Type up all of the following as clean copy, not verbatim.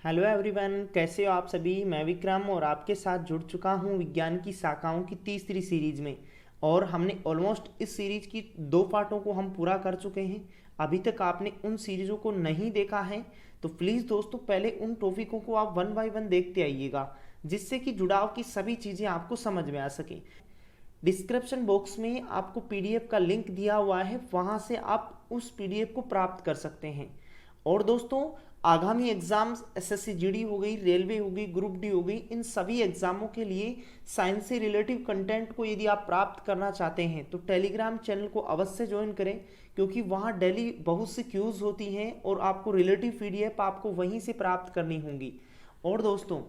Hello everyone, कैसे हो आप सभी। मैं विक्रम और आपके साथ जुड़ चुका हूं विज्ञान की शाखाओं की तीसरी सीरीज में। और हमने ऑलमोस्ट इस सीरीज की 2 पार्टों को हम पूरा कर चुके हैं। अभी तक आपने उन सीरीजों को नहीं देखा है तो प्लीज़ दोस्तों पहले उन टॉपिकों को आप 1 बाय 1 देखते आइएगा, जिससे कि जुड़ाव की सभी चीज़ें आपको समझ में आ सके। डिस्क्रिप्शन बॉक्स में आपको पीडीएफ का लिंक दिया हुआ है, वहां से आप उस पीडीएफ को प्राप्त कर सकते हैं। और दोस्तों, आगामी एग्जाम्स एसएससी जीडी हो गई, रेलवे हो गई, ग्रुप डी हो गई, इन सभी एग्जामों के लिए साइंस से रिलेटिव कंटेंट को यदि आप प्राप्त करना चाहते हैं तो टेलीग्राम चैनल को अवश्य ज्वाइन करें, क्योंकि वहाँ डेली बहुत सी क्यूज होती हैं और आपको रिलेटिव पीडीएफ आपको वहीं से प्राप्त करनी होंगी। और दोस्तों,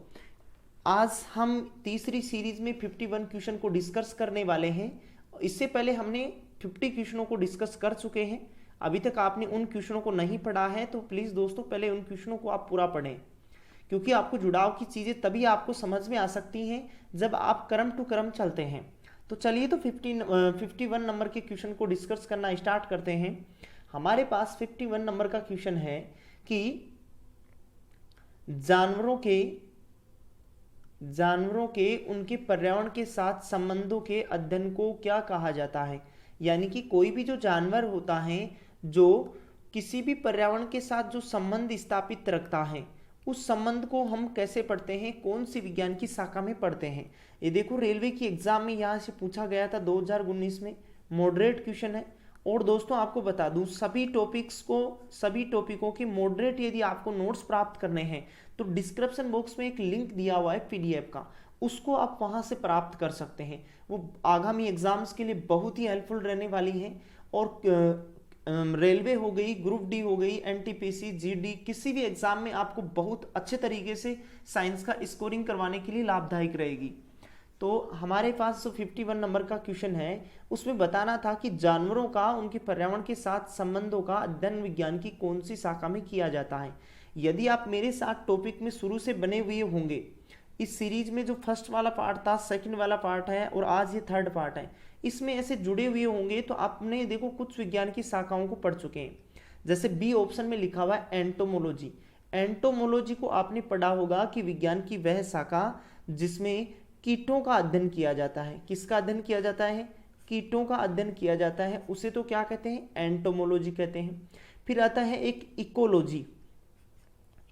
आज हम तीसरी सीरीज में 51 क्वेश्चन को डिस्कस करने वाले हैं। इससे पहले हमने 50 क्वेश्चनों को डिस्कस कर चुके हैं। अभी तक आपने उन क्वेश्चनों को नहीं पढ़ा है तो प्लीज़ दोस्तों पहले उन क्वेश्चनों को आप पूरा पढ़ें, क्योंकि आपको जुड़ाव की चीज़ें तभी आपको समझ में आ सकती हैं जब आप क्रम टू क्रम चलते हैं। तो चलिए, तो 51 नंबर के क्वेश्चन को डिस्कस करना स्टार्ट करते हैं। हमारे पास 51 नंबर का क्वेश्चन है कि जानवरों के उनके पर्यावरण के साथ संबंधों के अध्ययन को क्या कहा जाता है। यानी कि कोई भी जो जानवर होता है जो किसी भी पर्यावरण के साथ जो संबंध स्थापित रखता है, उस संबंध को हम कैसे पढ़ते हैं, कौन सी विज्ञान की शाखा में पढ़ते हैं। ये देखो, रेलवे की एग्जाम में यहाँ से पूछा गया था 2019 में। मॉडरेट क्वेश्चन है। और दोस्तों आपको बता दूं, सभी टॉपिकों के मॉडरेट यदि आपको नोट्स प्राप्त करने हैं तो डिस्क्रिप्शन बॉक्स में एक लिंक दिया हुआ है पीडीएफ का, उसको आप वहां से प्राप्त कर सकते हैं। वो आगामी एग्जाम्स के लिए बहुत ही हेल्पफुल रहने वाली है। और रेलवे हो गई, ग्रुप डी हो गई, एनटीपीसी, जीडी, किसी भी एग्जाम में आपको बहुत अच्छे तरीके से साइंस का स्कोरिंग करवाने के लिए लाभदायक रहेगी। तो हमारे पास जो 51 नंबर का क्वेश्चन है उसमें बताना था कि जानवरों का उनके पर्यावरण के साथ संबंधों का अध्ययन विज्ञान की कौन सी शाखा में किया जाता है। यदि आप मेरे साथ टॉपिक में शुरू से बने हुए होंगे, इस सीरीज में जो फर्स्ट वाला पार्ट था, सेकंड वाला पार्ट है और आज ये थर्ड पार्ट है, इसमें ऐसे जुड़े हुए होंगे तो आपने देखो कुछ विज्ञान की शाखाओं को पढ़ चुके हैं। जैसे बी ऑप्शन में लिखा हुआ है एंटोमोलॉजी। एंटोमोलॉजी को आपने पढ़ा होगा कि विज्ञान की वह शाखा जिसमें कीटों का अध्ययन किया जाता है। किसका अध्ययन किया जाता है? कीटों का अध्ययन किया जाता है, उसे तो क्या कहते हैं? एंटोमोलॉजी कहते हैं। फिर आता है एक इकोलॉजी।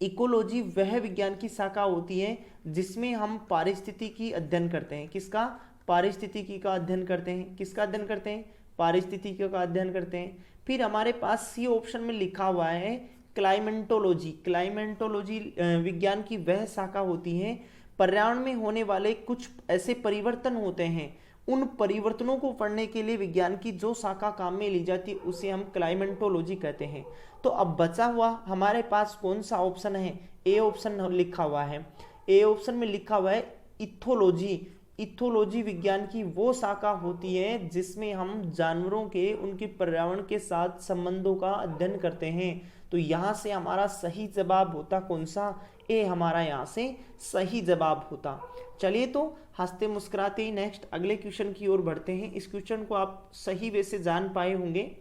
इकोलॉजी वह विज्ञान की शाखा होती है जिसमें हम पारिस्थितिकी अध्ययन करते हैं। किसका? पारिस्थितिकी का अध्ययन करते हैं। किसका अध्ययन करते हैं? पारिस्थितिकी का अध्ययन करते हैं। फिर हमारे पास सी ऑप्शन में लिखा हुआ है क्लाइमेटोलॉजी। क्लाइमेटोलॉजी विज्ञान की वह शाखा होती है, पर्यावरण में होने वाले कुछ ऐसे परिवर्तन होते हैं, उन परिवर्तनों को पढ़ने के लिए विज्ञान की जो शाखा काम में ली जाती है उसे हम क्लाइमेटोलॉजी कहते हैं। तो अब बचा हुआ हमारे पास कौन सा ऑप्शन है? ए ऑप्शन लिखा हुआ है। ए ऑप्शन में लिखा हुआ है इथोलॉजी। इथोलॉजी विज्ञान की वो शाखा होती है जिसमें हम जानवरों के उनके पर्यावरण के साथ संबंधों का अध्ययन करते हैं। तो यहाँ से हमारा सही जवाब होता कौन सा? ए हमारा यहाँ से सही जवाब होता। चलिए, तो हंसते मुस्कुराते ही नेक्स्ट अगले क्वेश्चन की ओर बढ़ते हैं। इस क्वेश्चन को आप सही वे से जान पाए होंगे।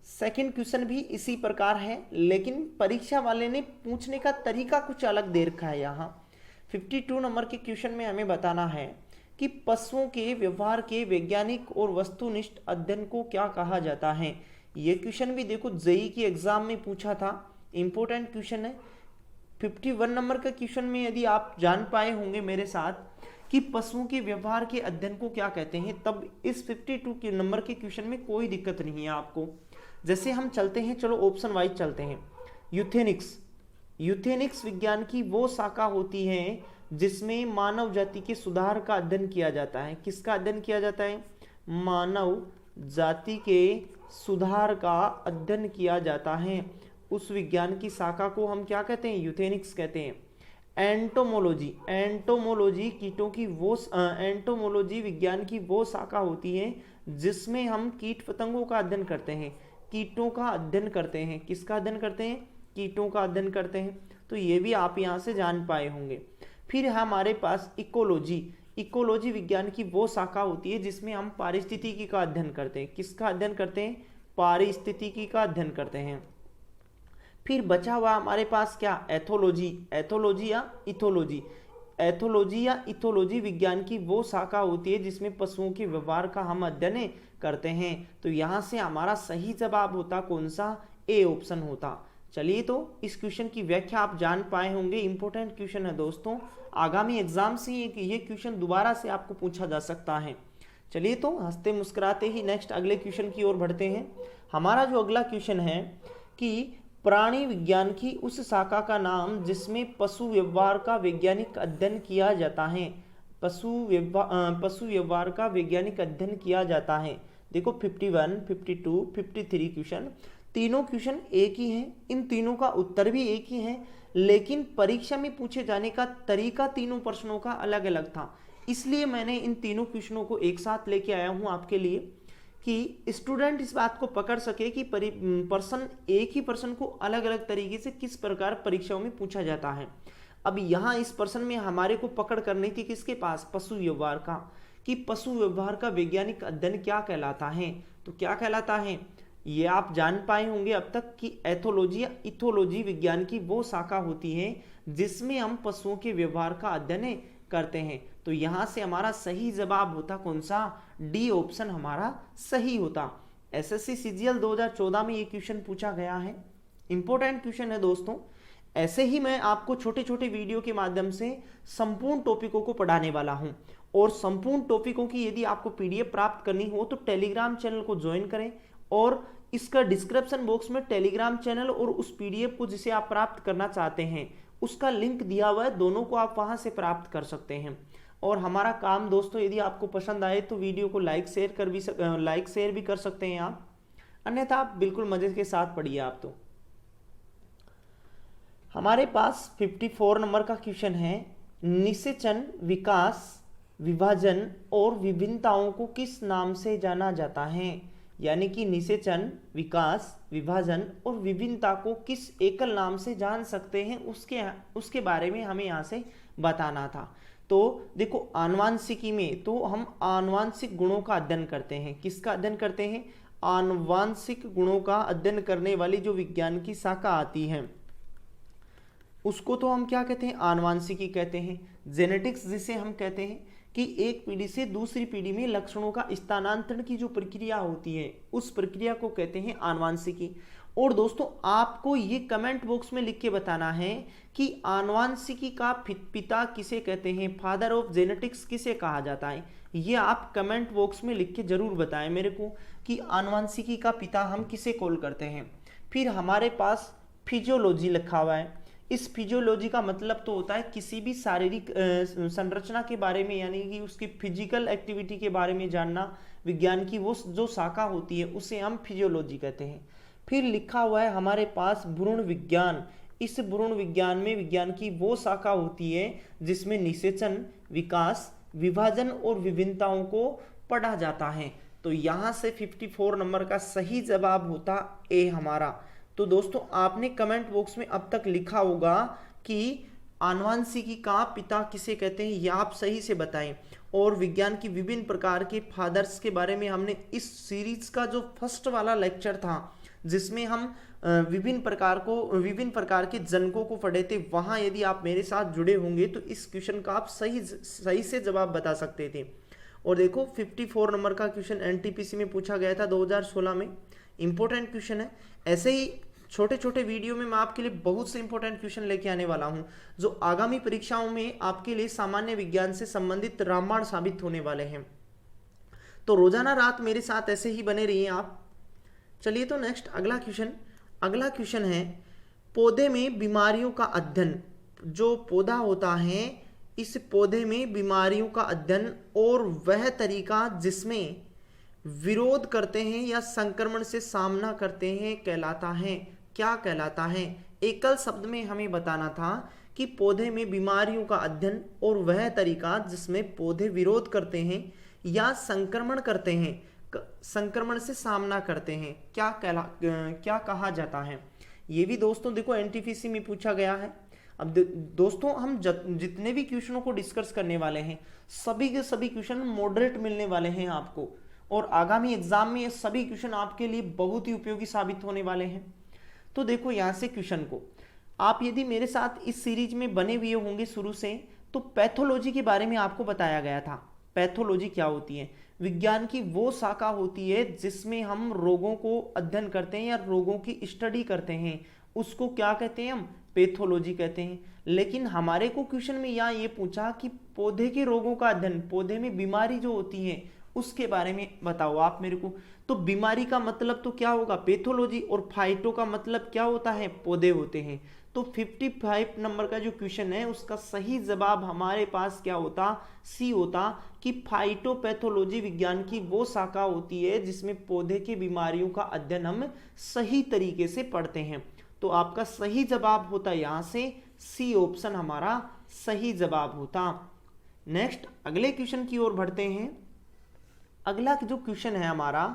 सेकंड क्वेश्चन भी इसी प्रकार है, लेकिन परीक्षा वाले ने पूछने का तरीका कुछ अलग दे रखा है। यहाँ 52 नंबर के क्वेश्चन में हमें बताना है कि पशुओं के व्यवहार के वैज्ञानिक और वस्तुनिष्ठ अध्ययन को क्या कहा जाता है। ये क्वेश्चन भी देखो जेईई की एग्जाम में पूछा था, इंपॉर्टेंट क्वेश्चन है। 51 नंबर का क्वेश्चन में यदि आप जान पाए होंगे मेरे साथ कि पशुओं के व्यवहार के अध्ययन को क्या कहते हैं, तब इस 52 के नंबर के क्वेश्चन में कोई दिक्कत नहीं है आपको। जैसे हम चलते हैं, चलो ऑप्शन वाइज चलते हैं। यूथेनिक्स। यूथेनिक्स विज्ञान की वो शाखा होती है जिसमें मानव जाति के सुधार का अध्ययन किया जाता है। किसका अध्ययन किया जाता है? मानव जाति के सुधार का अध्ययन किया जाता है। उस विज्ञान की शाखा को हम क्या कहते हैं? यूथेनिक्स कहते हैं। एंटोमोलॉजी। एंटोमोलॉजी कीटों की वो एंटोमोलॉजी विज्ञान की वो शाखा होती है जिसमें हम कीट पतंगों का अध्ययन करते हैं, कीटों का अध्ययन करते हैं। किसका अध्ययन करते हैं? कीटों का अध्ययन करते हैं। तो ये भी आप यहाँ से जान पाए होंगे। फिर हमारे पास इकोलॉजी। इकोलॉजी विज्ञान की वो शाखा होती है जिसमें हम पारिस्थितिकी का अध्ययन करते हैं। किसका अध्ययन करते हैं? पारिस्थितिकी का अध्ययन करते हैं। फिर बचा हुआ हमारे पास क्या, एथोलॉजी, एथोलॉजी या इथोलॉजी। एथोलॉजी या इथोलॉजी विज्ञान की वो शाखा होती है जिसमें पशुओं के व्यवहार का हम अध्ययन करते हैं। तो यहाँ से हमारा सही जवाब होता कौन सा, ए ऑप्शन होता। चलिए तो इस क्वेश्चन की व्याख्या आप जान पाए होंगे, इंपॉर्टेंट क्वेश्चन है दोस्तों, आगामी एग्जाम से ये क्वेश्चन दोबारा से आपको पूछा जा सकता है। चलिए तो हंसते मुस्कुराते ही नेक्स्ट अगले क्वेश्चन की ओर बढ़ते हैं। हमारा जो अगला क्वेश्चन है कि प्राणी विज्ञान की उस शाखा का नाम जिसमें पशु व्यवहार का वैज्ञानिक अध्ययन किया जाता है। पशु व्यवहार का वैज्ञानिक अध्ययन किया जाता है। देखो 51, 52, 53 क्वेश्चन, तीनों क्वेश्चन एक ही हैं, इन तीनों का उत्तर भी एक ही है, लेकिन परीक्षा में पूछे जाने का तरीका तीनों प्रश्नों का अलग अलग था। इसलिए मैंने इन तीनों क्वेश्चनों को एक साथ लेके आया हूं आपके लिए कि स्टूडेंट इस बात को पकड़ सके कि पर्सन, एक ही पर्सन को अलग अलग तरीके से किस प्रकार परीक्षाओं में पूछा जाता है। अब यहाँ इस पर्सन में हमारे को पकड़ करनी थी किसके पास, पशु व्यवहार का, कि पशु व्यवहार का वैज्ञानिक अध्ययन क्या कहलाता है। तो क्या कहलाता है ये आप जान पाए होंगे अब तक कि एथोलॉजी या इथोलॉजी विज्ञान की वो शाखा होती है जिसमें हम पशुओं के व्यवहार का अध्ययन करते हैं। तो यहां से हमारा सही जवाब होता कौन सा, डी ऑप्शन हमारा सही होता। एसएससी सीजीएल 2014 में ये क्वेश्चन पूछा गया है, इंपॉर्टेंट क्वेश्चन है दोस्तों। ऐसे ही मैं आपको छोटे छोटे वीडियो के माध्यम से संपूर्ण टॉपिकों को पढ़ाने वाला हूं, और संपूर्ण टॉपिकों की यदि आपको पीडीएफ प्राप्त करनी हो तो टेलीग्राम चैनल को ज्वाइन करें, और इसका डिस्क्रिप्शन बॉक्स में टेलीग्राम चैनल और उस पीडीएफ को जिसे आप प्राप्त करना चाहते हैं उसका लिंक दिया हुआ है, दोनों को आप वहां से प्राप्त कर सकते हैं। और हमारा काम दोस्तों, यदि आपको पसंद आए तो वीडियो को लाइक शेयर भी कर सकते हैं आप, अन्यथा आप बिल्कुल मजे के साथ पढ़िए आप। तो हमारे पास 54 नंबर का क्वेश्चन है, निषेचन, विकास, विभाजन और विभिन्नताओं को किस नाम से जाना जाता है। यानी कि निषेचन, विकास, विभाजन और विभिन्नता को किस एकल नाम से जान सकते हैं, उसके बारे में हमें यहाँ से बताना था। तो देखो आनुवांशिकी में तो हम आनुवांशिक गुणों का अध्ययन करते हैं। किसका अध्ययन करते हैं, आनुवांशिक गुणों का अध्ययन करने वाली जो विज्ञान की शाखा आती है उसको तो हम क्या कहते हैं, आनुवांशिकी कहते हैं। जेनेटिक्स जिसे हम कहते हैं कि एक पीढ़ी से दूसरी पीढ़ी में लक्षणों का स्थानांतरण की जो प्रक्रिया होती है उस प्रक्रिया को कहते हैं आनुवांशिकी। और दोस्तों आपको ये कमेंट बॉक्स में लिख के बताना है कि आनुवांशिकी का पिता किसे कहते हैं, फादर ऑफ जेनेटिक्स किसे कहा जाता है। ये आप कमेंट बॉक्स में लिख के जरूर बताएं मेरे को कि आनुवांशिकी का पिता हम किसे कॉल करते हैं। फिर हमारे पास फिजियोलॉजी लिखा हुआ है। इस फिजियोलॉजी का मतलब तो होता है किसी भी शारीरिक संरचना के बारे में, यानी कि उसकी फिजिकल एक्टिविटी के बारे में जानना, विज्ञान की वो जो शाखा होती है उसे हम फिजियोलॉजी कहते हैं। फिर लिखा हुआ है हमारे पास भ्रूण विज्ञान। इस भ्रूण विज्ञान में विज्ञान की वो शाखा होती है जिसमें निषेचन, विकास, विभाजन और विभिन्नताओं को पढ़ा जाता है। तो यहाँ से 54 नंबर का सही जवाब होता ए हमारा। तो दोस्तों आपने कमेंट बॉक्स में अब तक लिखा होगा कि आनुवांशिकी का पिता किसे कहते हैं, यह आप सही से बताएं। और विज्ञान की विभिन्न प्रकार के फादर्स के बारे में हमने इस सीरीज का जो फर्स्ट वाला लेक्चर था जिसमें हम विभिन्न प्रकार के जनकों को पढ़े थे, वहां यदि आप मेरे साथ जुड़े होंगे तो इस क्वेश्चन का आप सही से जवाब बता सकते थे। और देखो 54 नंबर का क्वेश्चन एनटीपीसी में पूछा गया था 2016 में, इंपॉर्टेंट क्वेश्चन है। ऐसे ही छोटे छोटे वीडियो में मैं आपके लिए बहुत से इंपॉर्टेंट क्वेश्चन लेके आने वाला हूं जो आगामी परीक्षाओं में आपके लिए सामान्य विज्ञान से संबंधित रामबाण साबित होने वाले हैं। तो रोजाना रात मेरे साथ ऐसे ही बने रहिए आप। चलिए तो नेक्स्ट अगला क्वेश्चन है, पौधे में बीमारियों का अध्ययन। जो पौधा होता है इस पौधे में बीमारियों का अध्ययन और वह तरीका जिसमें विरोध करते हैं या संक्रमण से सामना करते हैं कहलाता है। क्या कहलाता है, एकल शब्द में हमें बताना था कि पौधे में बीमारियों का अध्ययन और वह तरीका जिसमें पौधे विरोध करते हैं या संक्रमण करते हैं, संक्रमण से सामना करते हैं, क्या कहा जाता है। ये भी दोस्तों देखो एनटीपीसी में पूछा गया है। अब दोस्तों हम जितने भी क्वेश्चनों को डिस्कस करने वाले हैं सभी के सभी क्वेश्चन मॉडरेट मिलने वाले हैं आपको, और आगामी एग्जाम में ये सभी क्वेश्चन आपके लिए बहुत ही उपयोगी साबित होने वाले हैं। तो देखो यहाँ से क्वेश्चन को आप यदि मेरे साथ इस सीरीज में बने हुए होंगे शुरू से, तो पैथोलॉजी के बारे में आपको बताया गया था। पैथोलॉजी क्या होती है? विज्ञान की वो शाखा होती है जिसमें हम रोगों को अध्ययन करते हैं या रोगों की स्टडी करते हैं, उसको क्या कहते हैं? हम पैथोलॉजी कहते हैं। लेकिन हमारे को क्वेश्चन में यहाँ ये पूछा कि पौधे के रोगों का अध्ययन, पौधे में बीमारी जो होती है उसके बारे में बताओ आप मेरे को। तो बीमारी का मतलब तो क्या होगा? पैथोलॉजी। और फाइटो का मतलब क्या होता है? पौधे होते हैं। तो 55 नंबर का जो क्वेश्चन है उसका सही जवाब हमारे पास क्या होता? सी होता कि फाइटोपैथोलॉजी विज्ञान की वो शाखा होती है जिसमें पौधे की बीमारियों का अध्ययन हम सही तरीके से पढ़ते हैं। तो आपका सही जवाब होता यहाँ से सी ऑप्शन हमारा सही जवाब होता। नेक्स्ट अगले क्वेश्चन की ओर बढ़ते हैं। अगला जो क्वेश्चन है हमारा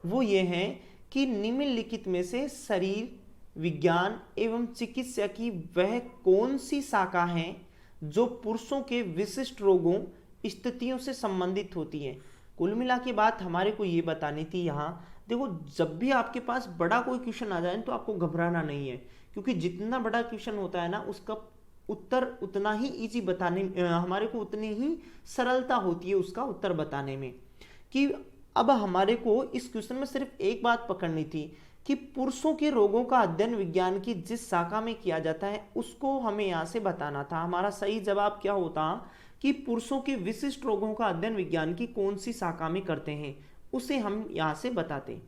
वो ये है कि निम्नलिखित में से शरीर विज्ञान एवं चिकित्सा की वह कौन सी शाखा है जो पुरुषों के विशिष्ट रोगों स्थितियों से संबंधित होती है? कुल मिला के बात हमारे को ये बतानी थी। यहाँ देखो, जब भी आपके पास बड़ा कोई क्वेश्चन आ जाए तो आपको घबराना नहीं है, क्योंकि जितना बड़ा क्वेश्चन होता है ना उसका उत्तर उतना ही इजी बताने, हमारे को उतनी ही सरलता होती है उसका उत्तर बताने में। कि अब हमारे को इस क्वेश्चन में सिर्फ एक बात पकड़नी थी कि पुरुषों के रोगों का अध्ययन विज्ञान की जिस शाखा में किया जाता है उसको हमें यहाँ से बताना था। हमारा सही जवाब क्या होता कि पुरुषों के विशिष्ट रोगों का अध्ययन विज्ञान की कौन सी शाखा में करते हैं, उसे हम यहाँ से बताते।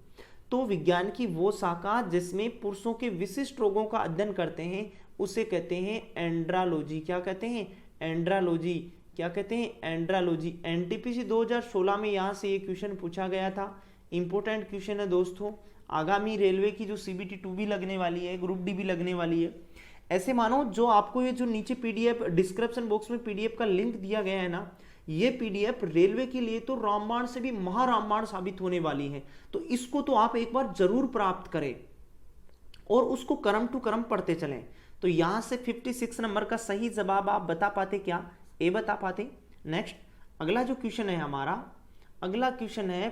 तो विज्ञान की वो शाखा जिसमें पुरुषों के विशिष्ट रोगों का अध्ययन करते हैं उसे कहते हैं एंड्रालॉजी। क्या कहते हैं? एंड्रालॉजी। क्या कहते हैं? एंड्रालॉजी। एनटीपीसी 2016 में यहाँ से ये क्वेश्चन पूछा गया था। इंपॉर्टेंट क्वेश्चन है दोस्तों। आगामी रेलवे की जो CBT 2 भी लगने वाली है, ग्रुप डी भी लगने वाली है। ऐसे मानो जो आपको ये जो नीचे PDF डिस्क्रिप्शन बॉक्स में PDF का लिंक दिया गया है ना, ये PDF रेलवे के लिए तो रामबाण से भी महारामबाण साबित होने वाली है। तो इसको तो आप एक बार जरूर प्राप्त करें और उसको क्रम टू क्रम पढ़ते चलें। तो यहां से 56 नंबर का सही जवाब आप बता पाते क्या? ए बता पाते। नेक्स्ट अगला जो क्वेश्चन है हमारा, अगला क्वेश्चन है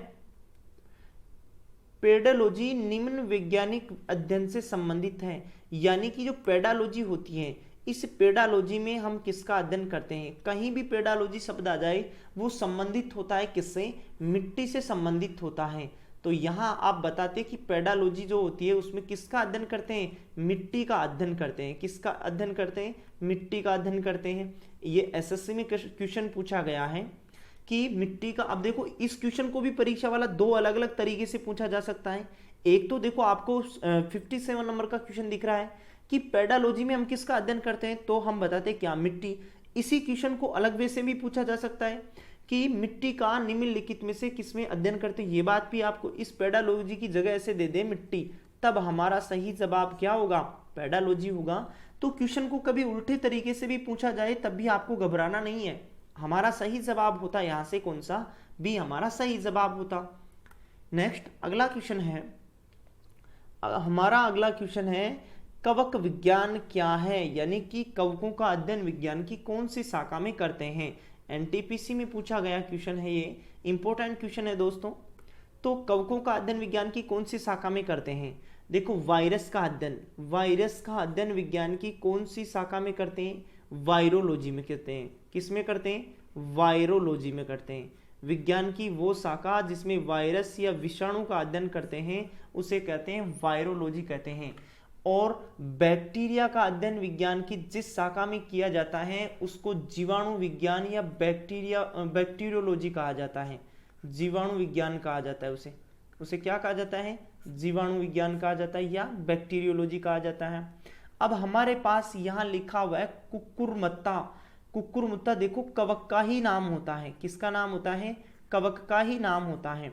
पेडालॉजी निम्न वैज्ञानिक अध्ययन से संबंधित है। यानी कि जो पेडालॉजी होती है, इस पेडालॉजी में हम किसका अध्ययन करते हैं? कहीं भी पेडालॉजी शब्द आ जाए वो संबंधित होता है किससे? मिट्टी से संबंधित होता है। तो यहाँ आप बताते कि पेडालॉजी जो होती है उसमें किसका अध्ययन करते हैं? मिट्टी का अध्ययन करते हैं। किसका अध्ययन करते हैं? मिट्टी का अध्ययन करते हैं। ये SSC में क्वेश्चन पूछा गया है कि मिट्टी का। अब देखो, इस क्वेश्चन को भी परीक्षा वाला दो अलग अलग तरीके से पूछा जा सकता है। एक तो देखो आपको 57 नंबर का क्वेश्चन दिख रहा है कि पेडालॉजी में हम किसका अध्ययन करते हैं, तो हम बताते क्या? मिट्टी। इसी क्वेश्चन को अलग वे से भी पूछा जा सकता है कि मिट्टी का निम्नलिखित में से किसमें अध्ययन करते हैं। ये बात भी आपको इस पेडालॉजी की जगह ऐसे दे दे मिट्टी, तब हमारा सही जवाब क्या होगा? पेडालॉजी होगा। तो क्वेश्चन को कभी उल्टे तरीके से भी पूछा जाए तब भी आपको घबराना नहीं है। हमारा सही जवाब होता यहाँ से कौन सा? बी हमारा सही जवाब होता। नेक्स्ट अगला क्वेश्चन है, हमारा अगला क्वेश्चन है कवक विज्ञान क्या है? यानी कि कवकों का अध्ययन विज्ञान की कौन सी शाखा में करते हैं? NTPC में पूछा गया क्वेश्चन है, ये इंपॉर्टेंट क्वेश्चन है दोस्तों। तो कवकों का अध्ययन विज्ञान की कौन सी शाखा में करते हैं? देखो, वायरस का अध्ययन, वायरस का अध्ययन विज्ञान की कौन सी शाखा में करते हैं? वायरोलॉजी में करते हैं। किस में करते हैं? वायरोलॉजी में करते हैं। विज्ञान की वो शाखा जिसमें वायरस या विषाणु का अध्ययन करते हैं उसे कहते हैं वायरोलॉजी कहते हैं। और बैक्टीरिया का अध्ययन विज्ञान की जिस शाखा में किया जाता है उसको जीवाणु विज्ञान या बैक्टीरियोलॉजी कहा जाता है। जीवाणु विज्ञान कहा जाता है उसे। उसे क्या कहा जाता है? जीवाणु विज्ञान कहा जाता है या बैक्टीरियोलॉजी कहा जाता है। अब हमारे पास यहाँ लिखा हुआ है कुकुरमुत्ता। कुकुरमुत्ता देखो कवक का ही नाम होता है। किसका नाम होता है? कवक का ही नाम होता है।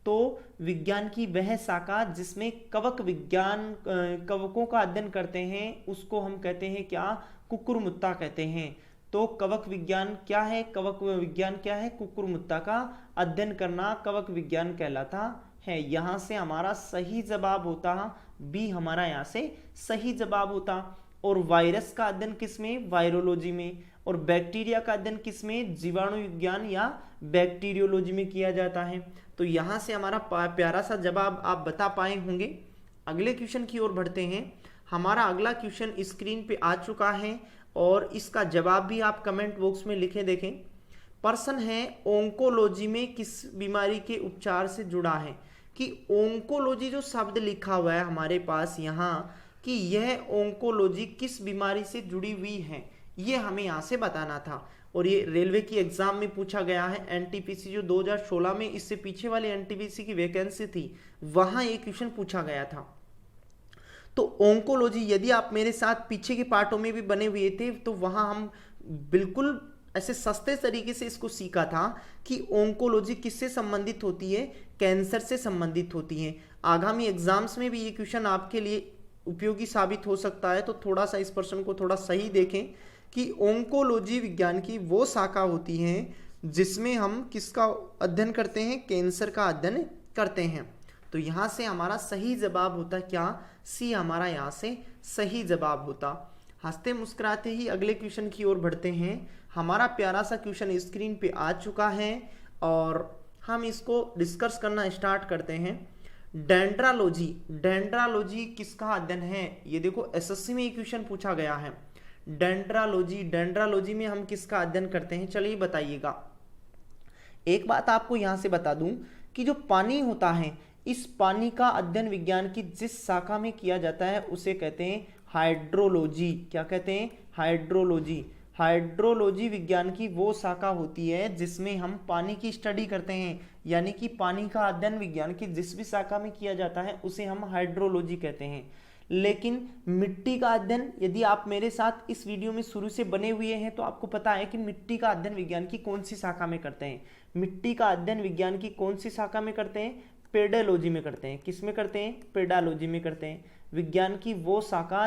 तो विज्ञान की वह शाखा जिसमें कवक विज्ञान, कवकों का अध्ययन करते हैं उसको हम कहते हैं क्या? कुकुरमुत्ता कहते हैं। तो कवक विज्ञान क्या है? कवक विज्ञान क्या है? कुकुरमुत्ता का अध्ययन करना कवक विज्ञान कहलाता है। यहाँ से हमारा सही जवाब होता बी, हमारा यहाँ से सही जवाब होता। और वायरस का अध्ययन किसमें? वायरोलॉजी में। और बैक्टीरिया का अध्ययन किसमें? जीवाणु विज्ञान या बैक्टीरियोलॉजी में किया जाता है। तो यहाँ से हमारा प्यारा सा जवाब आप बता पाए होंगे। अगले क्वेश्चन की ओर बढ़ते हैं। हमारा अगला क्वेश्चन स्क्रीन पे आ चुका है और इसका जवाब भी आप कमेंट बॉक्स में लिखे देखें। प्रश्न है ओंकोलॉजी में किस बीमारी के उपचार से जुड़ा है। कि ओंकोलॉजी जो शब्द लिखा हुआ है हमारे पास यहाँ, कि यह ओंकोलॉजी किस बीमारी से जुड़ी हुई है, ये हमें यहाँ से बताना था। और ये रेलवे की एग्जाम में पूछा गया है। एनटीपीसी जो 2016 में इससे पीछे वाली एनटीपीसी की वैकेंसी थी, वहां ये क्वेश्चन पूछा गया था। तो ओंकोलॉजी, यदि आप मेरे साथ पीछे के पार्टों में भी बने हुए थे तो वहां हम बिल्कुल ऐसे सस्ते तरीके से इसको सीखा था कि ओंकोलॉजी किससे संबंधित होती है, कैंसर से संबंधित होती है। आगामी एग्जाम्स में भी ये क्वेश्चन आपके लिए उपयोगी साबित हो सकता है। तो थोड़ा सा इस प्रश्न को थोड़ा सही देखें कि ओंकोलॉजी विज्ञान की वो शाखा होती है जिसमें हम किसका अध्ययन करते हैं, कैंसर का अध्ययन करते हैं। तो यहाँ से हमारा सही जवाब होता क्या, सी हमारा यहाँ से सही जवाब होता। हंसते मुस्कुराते ही अगले क्वेश्चन की ओर बढ़ते हैं। हमारा प्यारा सा क्वेश्चन स्क्रीन पे आ चुका है और हम इसको डिस्कस करना स्टार्ट करते हैं। डेंड्रालॉजी, डेंड्रालॉजी किसका अध्ययन है, ये देखो एसएससी में ये क्वेश्चन पूछा गया है। डेंड्रालॉजी, डेंड्रालॉजी में हम किसका अध्ययन करते हैं, चलिए बताइएगा। एक बात आपको यहां से बता दूं कि जो पानी होता है, इस पानी का अध्ययन विज्ञान की जिस शाखा में किया जाता है उसे कहते हैं हाइड्रोलॉजी। क्या कहते हैं, हाइड्रोलॉजी। हाइड्रोलॉजी विज्ञान की वो शाखा होती है जिसमें हम पानी की स्टडी करते हैं, यानी कि पानी का अध्ययन विज्ञान की जिस भी शाखा में किया जाता है उसे हम हाइड्रोलॉजी कहते हैं। लेकिन मिट्टी का अध्ययन, यदि आप मेरे साथ इस वीडियो में शुरू से बने हुए हैं तो आपको पता है कि मिट्टी का अध्ययन विज्ञान की कौन सी शाखा में करते हैं। मिट्टी का अध्ययन विज्ञान की कौन सी शाखा में करते हैं, पेडालॉजी में करते हैं। किस में करते हैं, पेडालॉजी में करते हैं। विज्ञान की वो शाखा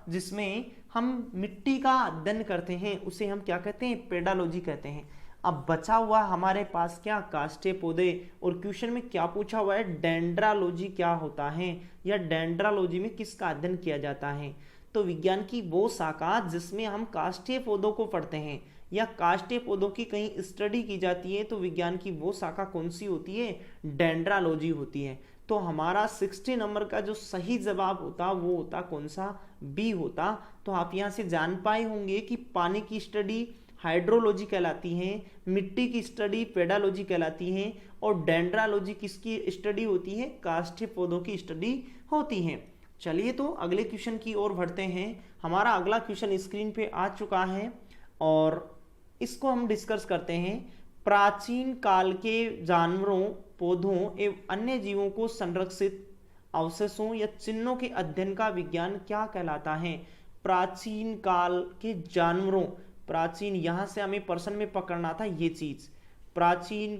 जिसमें हम मिट्टी का अध्ययन करते हैं उसे हम क्या कहते हैं, पेडालॉजी कहते हैं। अब बचा हुआ हमारे पास क्या, काष्ठीय पौधे। और क्वेश्चन में क्या पूछा हुआ है, डेंड्रालॉजी क्या होता है या डेंड्रालॉजी में किसका अध्ययन किया जाता है। तो विज्ञान की वो शाखा जिसमें हम काष्ठीय पौधों को पढ़ते हैं या काष्ठीय पौधों की कहीं स्टडी की जाती है, तो विज्ञान की वो शाखा कौन सी होती है, डेंड्रालॉजी होती है। तो हमारा 60 नंबर का जो सही जवाब होता वो होता कौन सा, बी होता। तो आप यहाँ से जान पाए होंगे कि पानी की स्टडी हाइड्रोलॉजी कहलाती है, मिट्टी की स्टडी पेडालॉजी कहलाती है और डेंड्रालॉजी किसकी स्टडी होती है, काष्ठीय पौधों की स्टडी होती है। चलिए तो अगले क्वेश्चन की ओर बढ़ते हैं। हमारा अगला क्वेश्चन स्क्रीन पे आ चुका है और इसको हम डिस्कस करते हैं। प्राचीन काल के जानवरों, पौधों एवं अन्य जीवों को संरक्षित अवशेषों या चिन्हों के अध्ययन का विज्ञान क्या कहलाता है। प्राचीन काल के जानवरों, प्राचीन, यहां से हमें प्रश्न में पकड़ना था ये चीज। प्राचीन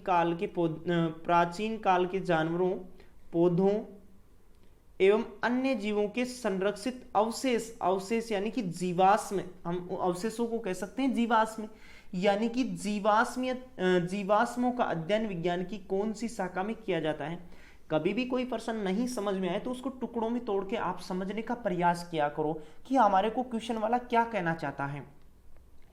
काल के जानवरों, पौधों एवं अन्य जीवों के संरक्षित अवशेष, अवशेष यानी कि जीवाश्म, हम अवशेषों को कह सकते हैं जीवाश्म, यानी कि जीवाश्मों का अध्ययन विज्ञान की कौन सी शाखा में किया जाता है। कभी भी कोई प्रश्न नहीं समझ में आए तो उसको टुकड़ों में तोड़ के आप समझने का प्रयास किया करो कि हमारे को क्वेश्चन वाला क्या कहना चाहता है।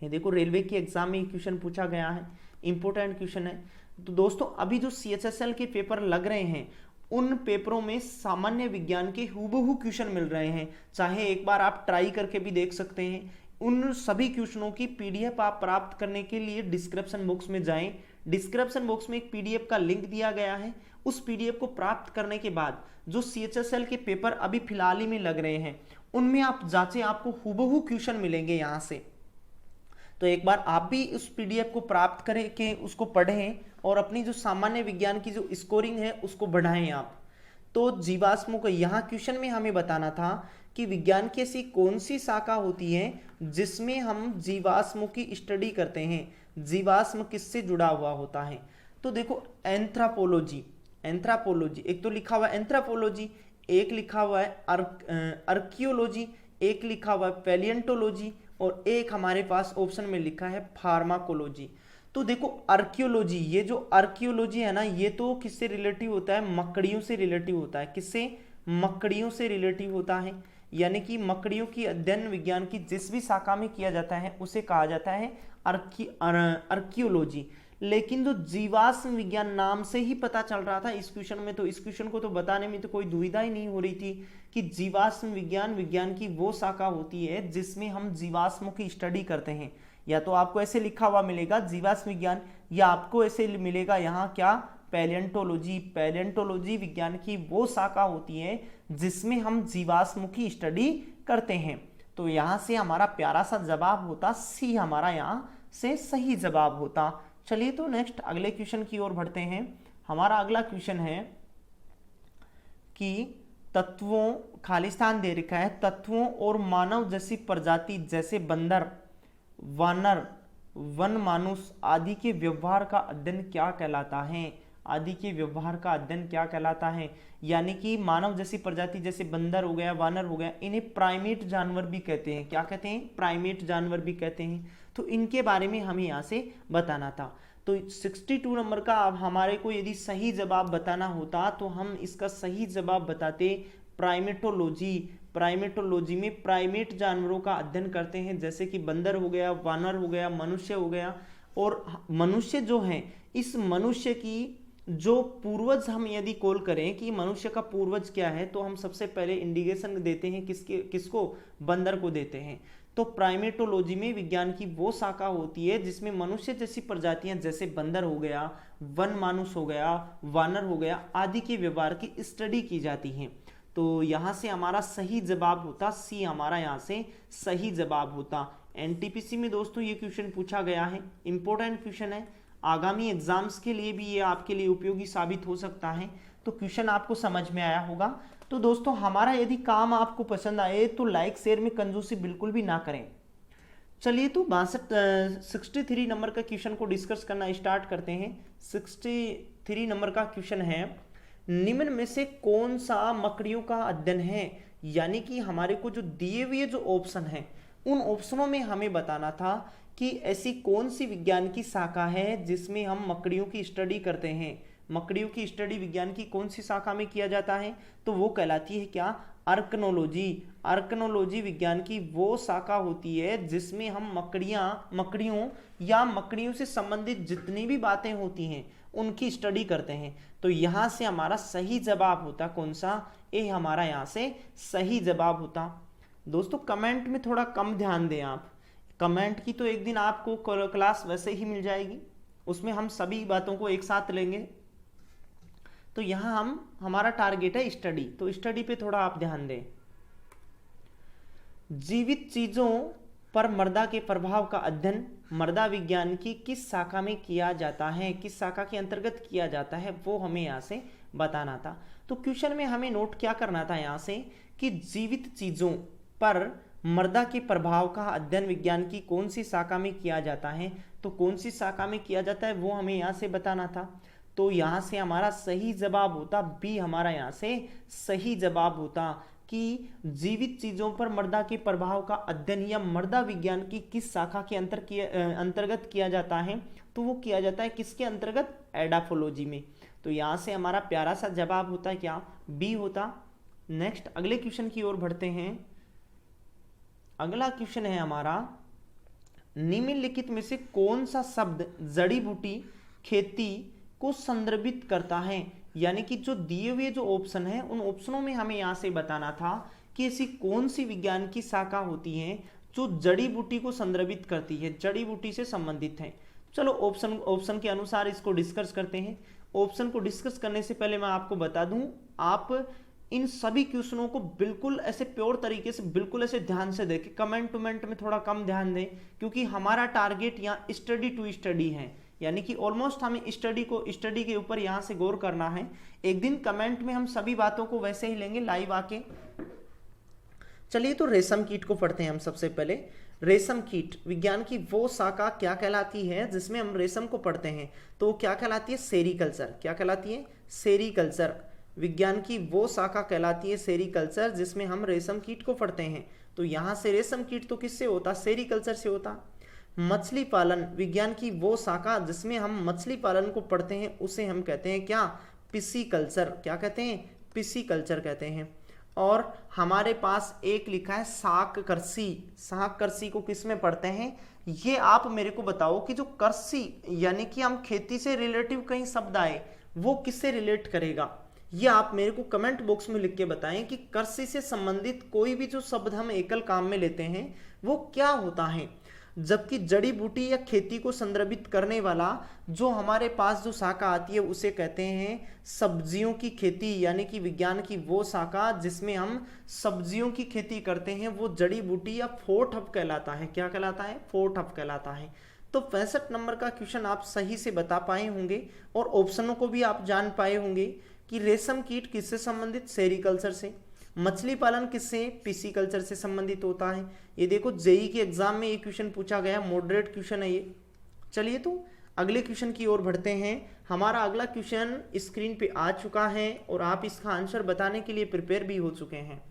ये देखो रेलवे की एग्जाम में क्वेश्चन पूछा गया है, इंपॉर्टेंट क्वेश्चन है। तो दोस्तों अभी जो CHSL के पेपर लग रहे हैं उन पेपरों में सामान्य विज्ञान के हूबहू क्वेश्चन मिल रहे हैं, चाहे एक बार आप ट्राई करके भी देख सकते हैं। उन सभी क्वेश्चनों की PDF आप प्राप्त करने के लिए डिस्क्रिप्शन बॉक्स में जाएं। डिस्क्रिप्शन बॉक्स में एक PDF का लिंक दिया गया है, उस PDF को प्राप्त करने के बाद जो CHSL के पेपर अभी फिलहाल ही में लग रहे हैं उनमें आप जांचें, आपको हूबहू क्वेश्चन मिलेंगे यहाँ से। तो एक बार आप भी उस PDF को प्राप्त करके उसको पढ़ें और अपनी जो सामान्य विज्ञान की जो स्कोरिंग है उसको बढ़ाएं आप। तो जीवाश्मों का यहाँ क्वेश्चन में हमें बताना था कि विज्ञान की ऐसी कौन सी शाखा होती है जिसमें हम जीवाश्मों की स्टडी करते हैं, जीवाश्म किससे जुड़ा हुआ होता है। तो देखो एंथ्रोपोलॉजी, एंथ्रोपोलॉजी एक तो लिखा हुआ है एंथ्रोपोलॉजी, एक लिखा हुआ है आर्कियोलॉजी, एक लिखा हुआ है पैलियोंटोलॉजी और एक हमारे पास ऑप्शन में लिखा है फार्माकोलॉजी। तो देखो आर्कियोलॉजी, ये जो आर्कियोलॉजी है ना, ये तो किससे रिलेटिव होता है, मकड़ियों से रिलेटिव होता है। किससे, मकड़ियों से रिलेटिव होता है, यानी कि मकड़ियों की अध्ययन विज्ञान की जिस भी शाखा में किया जाता है उसे कहा जाता है आर्कियोलॉजी। लेकिन जो जीवाश्म विज्ञान नाम से ही पता चल रहा था इस क्वेश्चन में, तो इस क्वेश्चन को तो बताने में तो कोई दुविधा ही नहीं हो रही थी कि जीवाश्म विज्ञान विज्ञान की वो शाखा होती है जिसमें हम जीवाश्मों की स्टडी करते हैं। या तो आपको ऐसे लिखा हुआ मिलेगा जीवाश्म विज्ञान, या आपको ऐसे मिलेगा यहाँ क्या, पैलियोंटोलॉजी। पैलियोंटोलॉजी विज्ञान की वो शाखा होती है जिसमें हम जीवाश्मों की स्टडी करते हैं। तो यहाँ से हमारा प्यारा सा जवाब होता सी, हमारा यहाँ से सही जवाब होता। चलिए तो नेक्स्ट अगले क्वेश्चन की ओर बढ़ते हैं। हमारा अगला क्वेश्चन है कि तत्वों, खालिस्तान दे रखा है, तत्वों और मानव जैसी प्रजाति जैसे बंदर, वानर, वन मानुष आदि के व्यवहार का अध्ययन क्या कहलाता है? आदि के व्यवहार का अध्ययन क्या कहलाता है? यानी कि मानव जैसी प्रजाति जैसे बंदर हो गया, वानर हो गया, इन्हें प्राइमेट जानवर भी कहते हैं। क्या कहते हैं? प्राइमेट जानवर भी कहते हैं। तो इनके बारे में हमें यहाँ से बताना था। तो 62 नंबर का अब हमारे को यदि सही जवाब बताना होता तो हम इसका सही जवाब बताते प्राइमेटोलॉजी। प्राइमेटोलॉजी में प्राइमेट जानवरों का अध्ययन करते हैं, जैसे कि बंदर हो गया, वानर हो गया, मनुष्य हो गया। और मनुष्य जो है, इस मनुष्य की जो पूर्वज हम यदि कॉल करें कि मनुष्य का पूर्वज क्या है, तो हम सबसे पहले इंडिकेशन देते हैं किसको? बंदर को देते हैं। तो प्राइमेटोलॉजी में विज्ञान की वो शाखा होती है जिसमें मनुष्य जैसी प्रजातियां जैसे बंदर हो गया, वन मानुष हो गया, वानर हो गया आदि के व्यवहार की स्टडी की जाती है। तो यहाँ से हमारा सही जवाब होता सी, हमारा यहाँ से सही जवाब होता। एनटीपीसी में दोस्तों ये क्वेश्चन पूछा गया है, इंपॉर्टेंट क्वेश्चन है, आगामी एग्जाम्स के लिए भी ये आपके लिए उपयोगी साबित हो सकता है। तो क्वेश्चन आपको समझ में आया होगा। तो दोस्तों हमारा यदि काम आपको पसंद आए तो लाइक शेयर में कंजूसी बिल्कुल भी ना करें। चलिए तो 63 नंबर का क्वेश्चन को डिस्कस करना स्टार्ट करते हैं। 63 नंबर का क्वेश्चन है, निम्न में से कौन सा मकड़ियों का अध्ययन है? यानी कि हमारे को जो दिए हुए जो ऑप्शन है उन ऑप्शनों में हमें बताना था कि ऐसी कौन सी विज्ञान की शाखा है जिसमें हम मकड़ियों की स्टडी करते हैं। मकड़ियों की स्टडी विज्ञान की कौन सी शाखा में किया जाता है? तो वो कहलाती है क्या? आर्कनोलॉजी। आर्कनोलॉजी विज्ञान की वो शाखा होती है जिसमें हम मकड़ियों या मकड़ियों से संबंधित जितनी भी बातें होती हैं उनकी स्टडी करते हैं। तो यहाँ से हमारा सही जवाब होता कौन सा? ए हमारा यहाँ से सही जवाब होता। दोस्तों कमेंट में थोड़ा कम ध्यान दें आप। कमेंट की तो एक दिन आपको क्लास वैसे ही मिल जाएगी, उसमें हम सभी बातों को एक साथ लेंगे। तो यहाँ हमारा टारगेट है स्टडी, तो स्टडी पे थोड़ा आप ध्यान दें। जीवित चीजों पर मृदा के प्रभाव का अध्ययन मृदा विज्ञान की किस शाखा में किया जाता है? किस शाखा के अंतर्गत किया जाता है वो हमें यहाँ से बताना था। तो क्वेश्चन में हमें नोट क्या करना था यहाँ से कि जीवित चीजों पर मृदा के प्रभाव का अध्ययन विज्ञान की कौन सी शाखा में किया जाता है? तो कौन सी शाखा में किया जाता है वो हमें यहाँ से बताना था। तो यहाँ से हमारा सही जवाब होता बी, हमारा यहाँ से सही जवाब होता कि जीवित चीजों पर मृदा के प्रभाव का अध्ययन या मृदा विज्ञान की किस शाखा के अंतर्गत किया जाता है? तो वो किया जाता है किसके अंतर्गत? एडाफोलॉजी में। तो यहाँ से हमारा प्यारा सा जवाब होता है क्या? बी होता। नेक्स्ट अगले क्वेश्चन की ओर बढ़ते हैं। अगला क्वेश्चन है हमारा, निम्नलिखित में से कौन सा शब्द जड़ी बूटी खेती को संदर्भित करता है? यानी कि जो दिए हुए जो ऑप्शन है उन ऑप्शनों में हमें यहाँ से बताना था कि ऐसी कौन सी विज्ञान की शाखा होती है जो जड़ी बूटी को संदर्भित करती है, जड़ी बूटी से संबंधित है। चलो ऑप्शन के अनुसार इसको डिस्कस करते हैं। ऑप्शन को डिस्कस करने से पहले मैं आपको बता दूं, आप इन सभी क्वेश्चनों को बिल्कुल ऐसे प्योर तरीके से बिल्कुल ऐसे ध्यान से देखें, कमेंट टूमेंट में थोड़ा कम ध्यान दें, क्योंकि हमारा टारगेट यहाँ स्टडी टू स्टडी है। यानी कि ऑलमोस्ट हमें स्टडी के ऊपर यहाँ से गौर करना है। एक दिन कमेंट में हम सभी बातों को वैसे ही लेंगे लाइव आके। चलिए तो रेशम कीट को पढ़ते हैं हम सबसे पहले। रेशम कीट विज्ञान की वो शाखा क्या कहलाती है जिसमें हम रेशम को पढ़ते हैं? तो वो क्या कहलाती है? सेरीकल्चर। क्या कहलाती है? सेरीकल्चर। विज्ञान की वो शाखा कहलाती है सेरीकल्चर जिसमें हम रेशम कीट को पढ़ते हैं। तो यहाँ से रेशम कीट तो किससे होता? सेरीकल्चर से होता। मछली पालन विज्ञान की वो शाखा जिसमें हम मछली पालन को पढ़ते हैं उसे हम कहते हैं क्या? पिसीकल्चर। क्या कहते हैं? पिसीकल्चर कहते हैं। और हमारे पास एक लिखा है शाक कृषि। शाक कृषि को किस में पढ़ते हैं? ये आप मेरे को बताओ कि जो कृषि यानी कि हम खेती से रिलेटिव कहीं शब्द आए वो किससे रिलेट करेगा? ये आप मेरे को कमेंट बॉक्स में लिख के बताएं कि कृषि से संबंधित कोई भी जो शब्द हम एकल काम में लेते हैं वो क्या होता है। जबकि जड़ी बूटी या खेती को संदर्भित करने वाला जो हमारे पास जो शाखा आती है उसे कहते हैं सब्जियों की खेती, यानी कि विज्ञान की वो शाखा जिसमें हम सब्जियों की खेती करते हैं, वो जड़ी बूटी या फोर्थ हब कहलाता है। क्या कहलाता है? फोर्थ हब कहलाता है। तो 65 नंबर का क्वेश्चन आप सही से बता पाए होंगे और ऑप्शनों को भी आप जान पाए होंगे कि रेशम कीट किससे संबंधित? सेरीकल्चर से। मछली पालन किससे? पीसी कल्चर से संबंधित होता है। ये देखो जेई के एग्जाम में ये क्वेश्चन पूछा गया, मॉडरेट क्वेश्चन है ये। चलिए तो अगले क्वेश्चन की ओर बढ़ते हैं। हमारा अगला क्वेश्चन स्क्रीन पे आ चुका है और आप इसका आंसर बताने के लिए प्रिपेयर भी हो चुके हैं।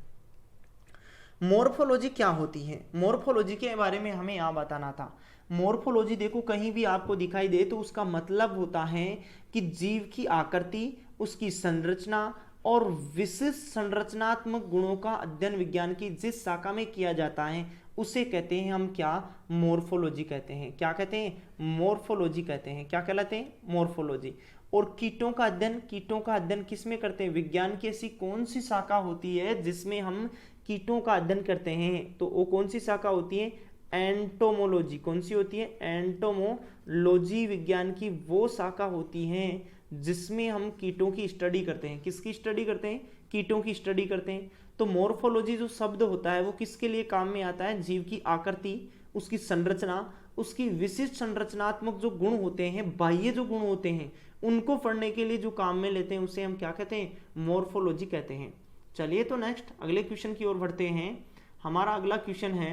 मॉर्फोलॉजी क्या होती है? मॉर्फोलॉजी के बारे में हमें यहाँ बताना था। मॉर्फोलॉजी देखो कहीं भी आपको दिखाई दे तो उसका मतलब होता है कि जीव की आकृति, उसकी संरचना और विशिष्ट संरचनात्मक गुणों का अध्ययन विज्ञान की जिस शाखा में किया जाता है उसे कहते हैं हम क्या? मॉर्फोलॉजी कहते हैं। क्या कहते हैं? मॉर्फोलॉजी कहते हैं। क्या कहलाते हैं? मॉर्फोलॉजी। और कीटों का अध्ययन, कीटों का अध्ययन किस में करते हैं? विज्ञान की ऐसी कौन सी शाखा होती है जिसमें हम कीटों का अध्ययन करते हैं? तो वो कौन सी शाखा होती है? एंटोमोलॉजी। कौन सी होती है? एंटोमोलॉजी विज्ञान की वो शाखा होती है जिसमें हम कीटों की स्टडी करते हैं। किसकी स्टडी करते हैं? कीटों की स्टडी करते हैं। तो मॉर्फोलॉजी जो शब्द होता है वो किसके लिए काम में आता है? जीव की आकृति, उसकी संरचना, उसकी विशिष्ट संरचनात्मक जो गुण होते हैं, बाह्य जो गुण होते हैं, उनको पढ़ने के लिए जो काम में लेते हैं उसे हम क्या कहते हैं? मॉर्फोलॉजी कहते हैं। चलिए तो नेक्स्ट अगले क्वेश्चन की ओर बढ़ते हैं। हमारा अगला क्वेश्चन है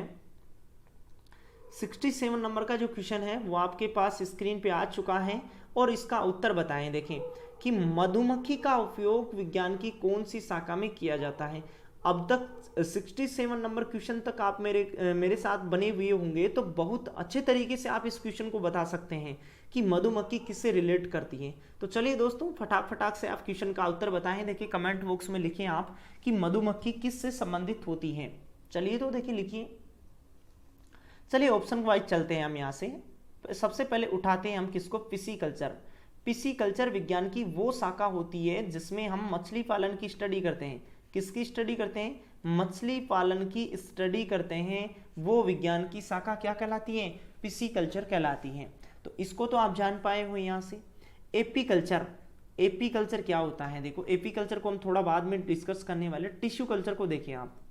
67 नंबर का जो क्वेश्चन है वो आपके पास स्क्रीन पे आ चुका है और इसका उत्तर बताएं। देखें कि मधुमक्खी का उपयोग विज्ञान की कौन सी शाखा में किया जाता है। अब तक 67 नंबर क्वेश्चन तक आप मेरे साथ बने हुए होंगे तो बहुत अच्छे तरीके से आप इस क्वेश्चन को बता सकते हैं कि मधुमक्खी किससे रिलेट करती है। तो चलिए दोस्तों फटाक से आप क्वेश्चन का उत्तर बताएं। देखिए कमेंट बॉक्स में लिखें आप कि मधुमक्खी किससे संबंधित होती है। चलिए तो देखिए लिखिए। चलिए ऑप्शन वाइज चलते हैं हम यहाँ से। सबसे पहले उठाते हैं हम किसको? पिसीकल्चर। पिसीकल्चर विज्ञान की वो शाखा होती है जिसमें हम मछली पालन की स्टडी करते हैं। किसकी स्टडी करते हैं? मछली पालन की स्टडी करते हैं। वो विज्ञान की शाखा क्या कहलाती है? पिसीकल्चर कहलाती है। तो इसको तो आप जान पाए हो। यहाँ से एपीकल्चर। एपीकल्चर क्या होता है? देखो एपीकल्चर को हम थोड़ा बाद में डिस्कस करने वाले। टिश्यू कल्चर को देखिए आप।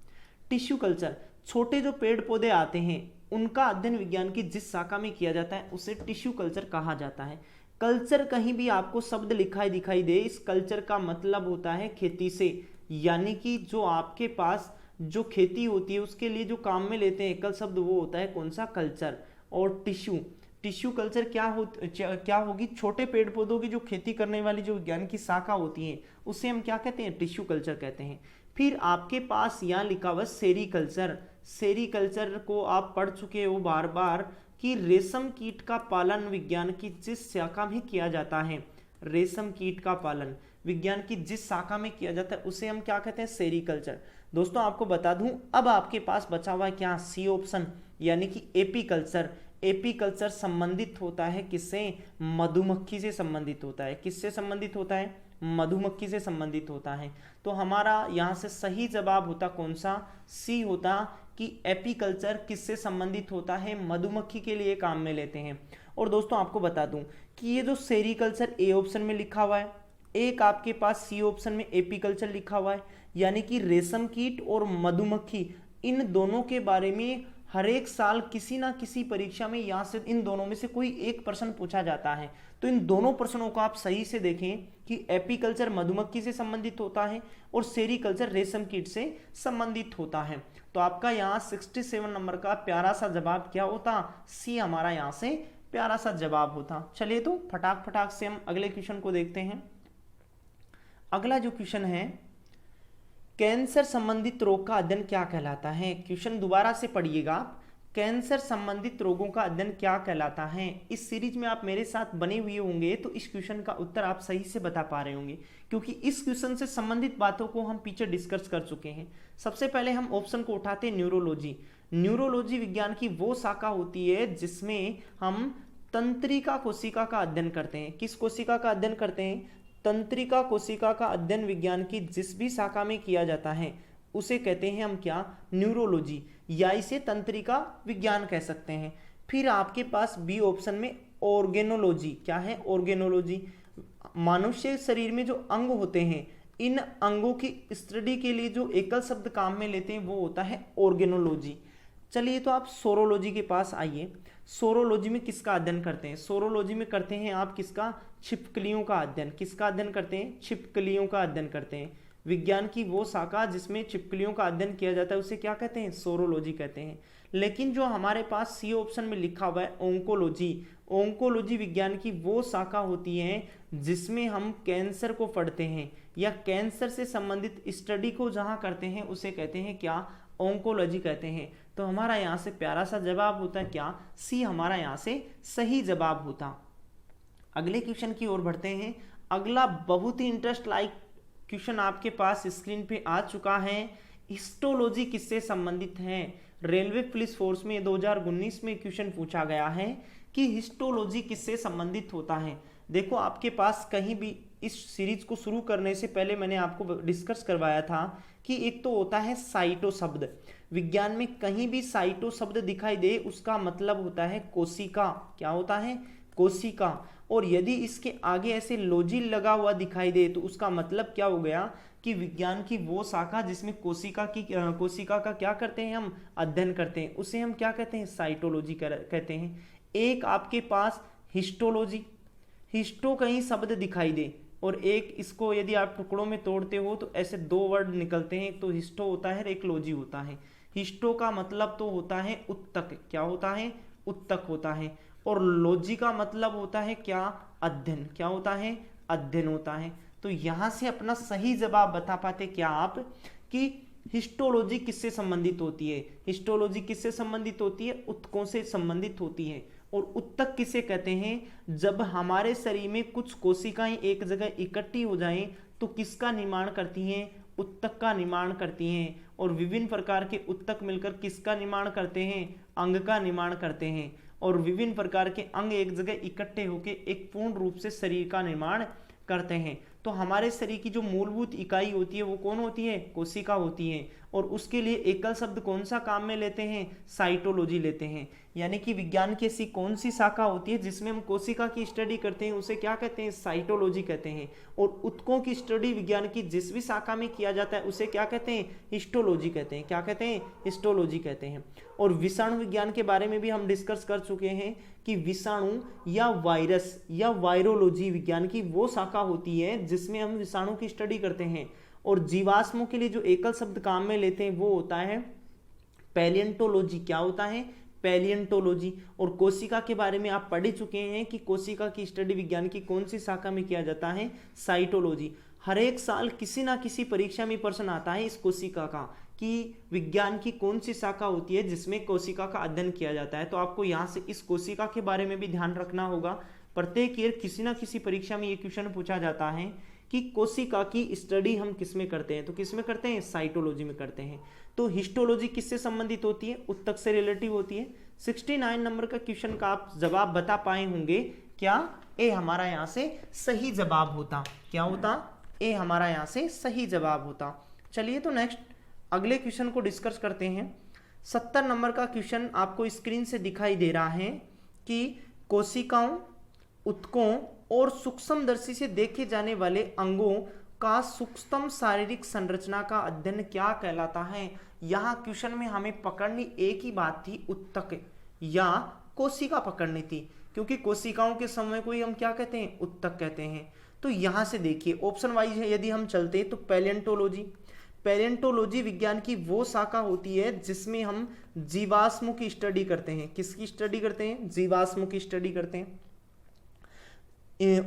टिश्यू कल्चर, छोटे जो पेड़ पौधे आते हैं उनका अध्ययन विज्ञान की जिस शाखा में किया जाता है उसे टिश्यू कल्चर कहा जाता है। कल्चर कहीं भी आपको शब्द लिखा दिखाई दे, इस कल्चर का मतलब होता है खेती से, यानी कि जो आपके पास जो खेती होती है उसके लिए जो काम में लेते हैं एकल शब्द वो होता है कौन सा? कल्चर। और टिश्यू, टिश्यू कल्चर क्या होगी? छोटे पेड़ पौधों की जो खेती करने वाली जो विज्ञान की शाखा होती है उसे हम क्या कहते हैं? टिश्यू कल्चर कहते हैं। फिर आपके पास यहाँ लिखा हुआ सेरीकल्चर। सेरीकल्चर को आप पढ़ चुके हो बार बार कि रेशम कीट का पालन विज्ञान की जिस शाखा में किया जाता है, रेशम कीट का पालन विज्ञान की जिस शाखा में किया जाता है उसे हम क्या कहते हैं? सेरीकल्चर। दोस्तों आपको बता दूं अब आपके पास बचा हुआ है क्या? सी ऑप्शन, यानी कि एपीकल्चर। एपीकल्चर संबंधित होता है किससे? मधुमक्खी से संबंधित होता है। किससे संबंधित होता है? मधुमक्खी से संबंधित होता है। तो हमारा यहाँ से सही जवाब होता कौन सा? सी होता कि एपीकल्चर किससे संबंधित होता है? मधुमक्खी के लिए काम में लेते हैं। और दोस्तों आपको बता दूं कि ये जो सेरीकल्चर ए ऑप्शन में लिखा हुआ है, एक आपके पास सी ऑप्शन में एपीकल्चर लिखा हुआ है, यानी कि रेशम कीट और मधुमक्खी इन दोनों के बारे में हर एक साल किसी ना किसी परीक्षा में यहाँ से इन दोनों में से कोई एक प्रश्न पूछा जाता है। तो इन दोनों प्रश्नों को आप सही से देखें कि एपीकल्चर मधुमक्खी से संबंधित होता है और सेरीकल्चर रेशम कीट से संबंधित होता है। तो आपका यहाँ 67 नंबर का प्यारा सा जवाब क्या होता? सी हमारा यहाँ से प्यारा सा जवाब होता। चलिए तो फटाक से हम अगले क्वेश्चन को देखते हैं। अगला जो क्वेश्चन है, कैंसर संबंधित रोग का अध्ययन क्या कहलाता है? क्वेश्चन दोबारा से पढ़िएगा। कैंसर संबंधित रोगों का अध्ययन क्या कहलाता है? इस सीरीज में आप मेरे साथ बने हुए होंगे तो इस क्वेश्चन का उत्तर आप सही से बता पा रहे होंगे, क्योंकि इस क्वेश्चन से संबंधित बातों को हम पीछे डिस्कस कर चुके हैं। सबसे पहले हम ऑप्शन को उठाते हैं न्यूरोलॉजी। न्यूरोलॉजी विज्ञान की वो शाखा होती है जिसमें हम तंत्रिका कोशिका का अध्ययन करते हैं। किस कोशिका का अध्ययन करते हैं? तंत्रिका कोशिका का अध्ययन विज्ञान की जिस भी शाखा में किया जाता है उसे कहते हैं हम क्या, न्यूरोलॉजी, या इसे तंत्रिका विज्ञान कह सकते हैं। फिर आपके पास बी ऑप्शन में ऑर्गेनोलॉजी, क्या है, ऑर्गेनोलॉजी, मनुष्य शरीर में जो अंग होते हैं इन अंगों की स्टडी के लिए जो एकल शब्द काम में लेते हैं वो होता है ऑर्गेनोलॉजी। चलिए तो आप सोरोलॉजी के पास आइए। सोरोलॉजी में किसका अध्ययन करते हैं, सोरोलॉजी में करते हैं आप किसका, छिपकलियों का अध्ययन। किसका अध्ययन करते हैं, छिपकलियों का अध्ययन करते हैं। विज्ञान की वो शाखा जिसमें छिपकलियों का अध्ययन किया जाता है उसे क्या कहते हैं, सोरोलॉजी कहते हैं। लेकिन जो हमारे पास सी ऑप्शन में लिखा हुआ है ओंकोलॉजी, ओंकोलॉजी विज्ञान की वो शाखा होती है जिसमें हम कैंसर को पढ़ते हैं या कैंसर से संबंधित स्टडी को जहाँ करते हैं उसे कहते हैं क्या, ओंकोलॉजी कहते हैं। तो हमारा यहाँ से प्यारा सा जवाब होता है क्या, सी हमारा यहाँ से सही जवाब होता। अगले क्वेश्चन की ओर बढ़ते हैं। अगला बहुत ही इंटरेस्ट लाइक क्वेश्चन आपके पास स्क्रीन पे आ चुका है। हिस्टोलॉजी किससे संबंधित है। रेलवे पुलिस फोर्स में 2019 में क्वेश्चन पूछा गया है कि हिस्टोलॉजी किससे संबंधित होता है। देखो आपके पास कहीं भी इस सीरीज को शुरू करने से पहले मैंने आपको डिस्कस करवाया था कि एक तो होता है साइटो शब्द। विज्ञान में कहीं भी साइटो शब्द दिखाई दे उसका मतलब होता है कोशिका। क्या होता है, कोशिका। और यदि इसके आगे ऐसे लॉजी लगा हुआ दिखाई दे तो उसका मतलब क्या हो गया कि विज्ञान की वो शाखा जिसमें कोशिका का क्या करते हैं हम, अध्ययन करते हैं, उसे हम क्या कहते हैं, साइटोलॉजी कहते हैं। एक आपके पास हिस्टोलॉजी, हिस्टो कहीं शब्द दिखाई दे और एक इसको यदि आप टुकड़ों में तोड़ते हो तो ऐसे दो वर्ड निकलते हैं, एक तो हिस्टो होता है, एक लॉजी होता है। हिस्टो का मतलब तो होता है उत्तक, क्या होता है, उत्तक होता है। और लॉजी का मतलब होता है क्या, अध्ययन, क्या होता है, अध्ययन होता है। तो यहां से अपना सही जवाब बता पाते क्या आप कि हिस्टोलॉजी किससे संबंधित होती है। हिस्टोलॉजी किससे संबंधित होती है, उत्तकों से संबंधित होती है। और उत्तक किसे कहते हैं, जब हमारे शरीर में कुछ कोशिकाएं एक जगह इकट्ठी हो जाएं तो किसका निर्माण करती हैं, उत्तक का निर्माण करती हैं। और विभिन्न प्रकार के उत्तक मिलकर किसका निर्माण करते हैं, अंग का निर्माण करते हैं। और विभिन्न प्रकार के अंग एक जगह इकट्ठे होकर एक पूर्ण रूप से शरीर का निर्माण करते हैं। तो हमारे शरीर की जो मूलभूत इकाई होती है वो कौन होती है, कोशिका होती है। और उसके लिए एकल शब्द कौन सा काम में लेते हैं, साइटोलॉजी लेते हैं। यानी कि विज्ञान की ऐसी कौन सी शाखा होती है जिसमें हम कोशिका की स्टडी करते हैं उसे क्या कहते हैं, साइटोलॉजी कहते हैं। और उत्तकों की स्टडी विज्ञान की जिस भी शाखा में किया जाता है उसे क्या कहते हैं, हिस्टोलॉजी कहते हैं। क्या कहते हैं, हिस्टोलॉजी कहते हैं। और विषाणु विज्ञान के बारे में भी हम डिस्कस कर चुके हैं कि विषाणु या वायरस या वायरोलॉजी विज्ञान की वो शाखा होती है जिसमें हम विषाणु की स्टडी करते हैं। और जीवाश्मों के लिए जो एकल शब्द काम में लेते हैं वो होता है पैलियंटोलॉजी। क्या होता है, पैलियंटोलॉजी। और कोशिका के बारे में आप पढ़ चुके हैं कि कोशिका की स्टडी विज्ञान की कौन सी शाखा में किया जाता है, साइटोलॉजी। हर एक साल किसी ना किसी परीक्षा में प्रश्न आता है इस कोशिका का कि विज्ञान की कौन सी शाखा होती है जिसमें कोशिका का अध्ययन किया जाता है। तो आपको यहाँ से इस कोशिका के बारे में भी ध्यान रखना होगा। प्रत्येक ईयर किसी ना किसी परीक्षा में ये क्वेश्चन पूछा जाता है कि कोशिका की स्टडी हम किस में करते हैं, तो किस में करते हैं, साइटोलॉजी में करते हैं। तो हिस्टोलॉजी किससे संबंधित होती है, उत्तक से रिलेटिव होती है। 69 नंबर का क्वेश्चन का आप जवाब बता पाए होंगे क्या, ए हमारा यहाँ से सही जवाब होता। क्या होता, ए हमारा यहाँ से सही जवाब होता। चलिए तो नेक्स्ट अगले क्वेश्चन को डिस्कस करते हैं। 70 नंबर का क्वेश्चन आपको स्क्रीन से दिखाई दे रहा है कि कोशिकाओं, उत्तकों और सूक्ष्मदर्शी से देखे जाने वाले अंगों का सूक्ष्म शारीरिक संरचना का अध्ययन क्या कहलाता है। यहाँ क्वेश्चन में हमें पकड़नी एक ही बात थी, उत्तक या कोशिका पकड़नी थी, क्योंकि कोशिकाओं के समय को ही हम क्या कहते हैं, उत्तक कहते हैं। तो यहाँ से देखिए ऑप्शन वाइज है यदि हम चलते तो पैलियंटोलॉजी, पैलियंटोलॉजी विज्ञान की वो शाखा होती है जिसमें हम जीवाश्मों की स्टडी करते हैं। किसकी स्टडी करते हैं, जीवाश्मों की स्टडी करते हैं।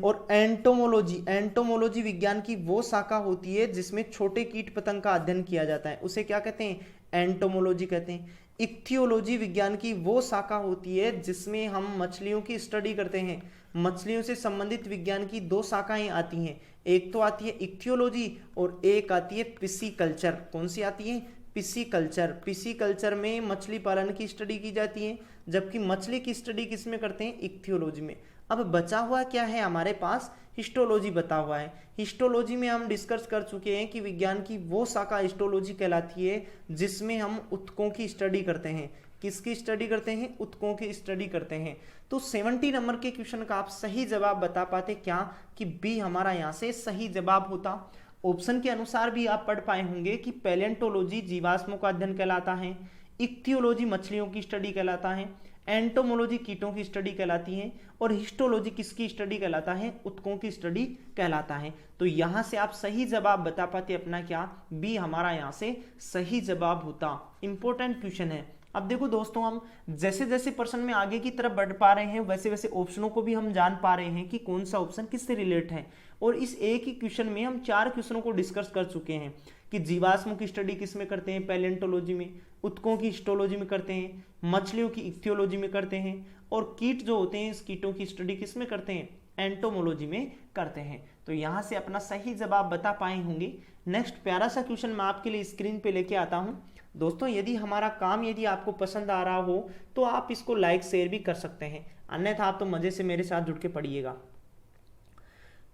और एंटोमोलॉजी, एंटोमोलॉजी विज्ञान की वो शाखा होती है जिसमें छोटे कीट पतंग का अध्ययन किया जाता है, उसे क्या कहते हैं, एंटोमोलॉजी कहते हैं। इक्थियोलॉजी विज्ञान की वो शाखा होती है जिसमें हम मछलियों की स्टडी करते हैं। मछलियों से संबंधित विज्ञान की दो शाखाएं आती हैं, एक तो आती है इक्थियोलॉजी और एक आती है पिसीकल्चर। कौन सी आती है, पिसीकल्चर। पिसीकल्चर में मछली पालन की स्टडी की जाती है, जबकि मछली की स्टडी किस में करते हैं, इक्थियोलॉजी में। अब बचा हुआ क्या है हमारे पास, हिस्टोलॉजी बता हुआ है। हिस्टोलॉजी में हम डिस्कस कर चुके हैं कि विज्ञान की वो शाखा हिस्टोलॉजी कहलाती है जिसमें हम ऊतकों की स्टडी करते हैं। किसकी स्टडी करते हैं? ऊतकों की स्टडी करते हैं। तो 70 नंबर के क्वेश्चन का आप सही जवाब बता पाते क्या, कि बी हमारा यहाँ से सही जवाब होता। ऑप्शन के अनुसार भी आप पढ़ पाए होंगे कि पैलेंटोलॉजी जीवाश्मों का अध्ययन कहलाता है, इक्थियोलॉजी मछलियों की स्टडी कहलाता है, एंटोमोलॉजी कीटों की स्टडी कहलाती है, और हिस्टोलॉजी किसकी स्टडी कहलाता है? ऊतकों की स्टडी कहलाता है। तो यहां से आप सही जवाब बता पाते अपना क्या, बी हमारा यहां से सही जवाब होता। इंपॉर्टेंट क्वेश्चन है। अब देखो दोस्तों, हम जैसे जैसे प्रश्न में आगे की तरफ बढ़ पा रहे हैं वैसे वैसे ऑप्शनों को भी हम जान पा रहे हैं कि कौन सा ऑप्शन किससे रिलेट है। और इस एक ही क्वेश्चन में हम 4 क्वेश्चनों को डिस्कस कर चुके हैं कि जीवाश्मों की स्टडी किस में करते हैं? पैलेंटोलॉजी में। ऊतकों की हिस्टोलॉजी में करते हैं, मछलियों की इक्थियोलॉजी में करते हैं, और कीट जो होते हैं इस कीटों की स्टडी किस में करते हैं? एंटोमोलॉजी में करते हैं। तो यहां से अपना सही जवाब बता पाए होंगे। नेक्स्ट प्यारा सा क्वेश्चन मैं आपके लिए स्क्रीन पे लेके आता हूं। दोस्तों, यदि हमारा काम यदि आपको पसंद आ रहा हो तो आप इसको लाइक शेयर भी कर सकते हैं, अन्यथा आप तो मजे से मेरे साथ जुड़ के पढ़िएगा।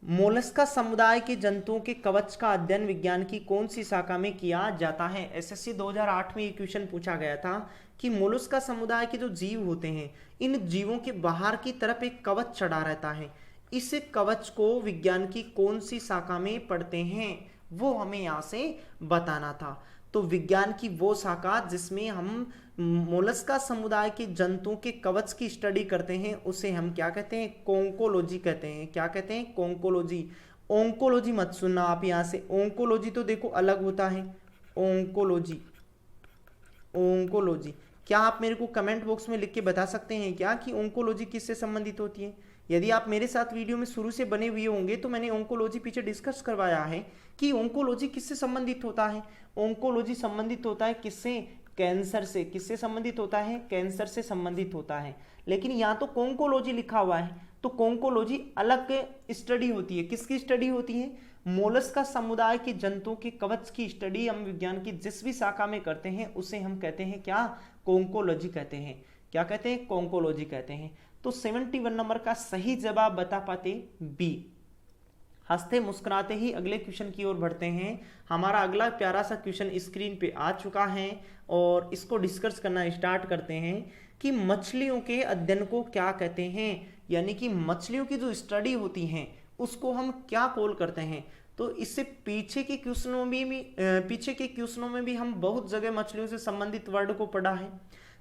मोलस्का समुदाय के जंतुओं के कवच का अध्ययन विज्ञान की कौन सी शाखा में किया जाता है? एसएससी 2008 में ये क्वेश्चन पूछा गया था कि मोलस्का समुदाय के जो जीव होते हैं, इन जीवों के बाहर की तरफ एक कवच चढ़ा रहता है। इस कवच को विज्ञान की कौन सी शाखा में पढ़ते हैं, वो हमें यहाँ से बताना था। तो विज्ञान की वो शाखा जिसमें हम मोलस्का समुदाय के जंतुओं के कवच की स्टडी करते हैं उसे हम क्या कहते हैं? कोंकोलॉजी कहते हैं। क्या कहते हैं? कोंकोलॉजी। ओंकोलॉजी मत सुनना आप यहाँ से, ओंकोलॉजी तो देखो अलग होता है। ओंकोलॉजी, ओंकोलॉजी क्या आप मेरे को कमेंट बॉक्स में लिख के बता सकते हैं क्या कि ओंकोलॉजी किससे संबंधित होती है? यदि आप मेरे साथ वीडियो में शुरू से बने हुए होंगे तो मैंने ओंकोलॉजी पीछे डिस्कस करवाया है कि ओंकोलॉजी किससे संबंधित होता है। ओंकोलॉजी संबंधित होता है किससे? कैंसर से। किससे संबंधित होता है? कैंसर से संबंधित होता है। लेकिन यहाँ तो कोंकोलॉजी लिखा हुआ है, तो कोंकोलॉजी अलग स्टडी होती है। किसकी स्टडी होती है? मोलस्का समुदाय के जंतुओं के कवच की स्टडी हम विज्ञान की जिस भी शाखा में करते हैं उसे हम कहते हैं क्या? कोंकोलॉजी कहते हैं। क्या कहते हैं? कोंकोलॉजी कहते हैं। तो 71 नंबर का सही जवाब बता पाते बी। हंसते मुस्कुराते ही अगले क्वेश्चन की ओर बढ़ते हैं। हमारा अगला प्यारा सा क्वेश्चन स्क्रीन पे आ चुका है और इसको डिस्कस करना स्टार्ट करते हैं कि मछलियों के अध्ययन को क्या कहते हैं, यानी कि मछलियों की जो स्टडी होती है उसको हम क्या कॉल करते हैं। तो इससे पीछे के क्वेश्चनों में भी हम बहुत जगह मछलियों से संबंधित वर्ड को पढ़ा है।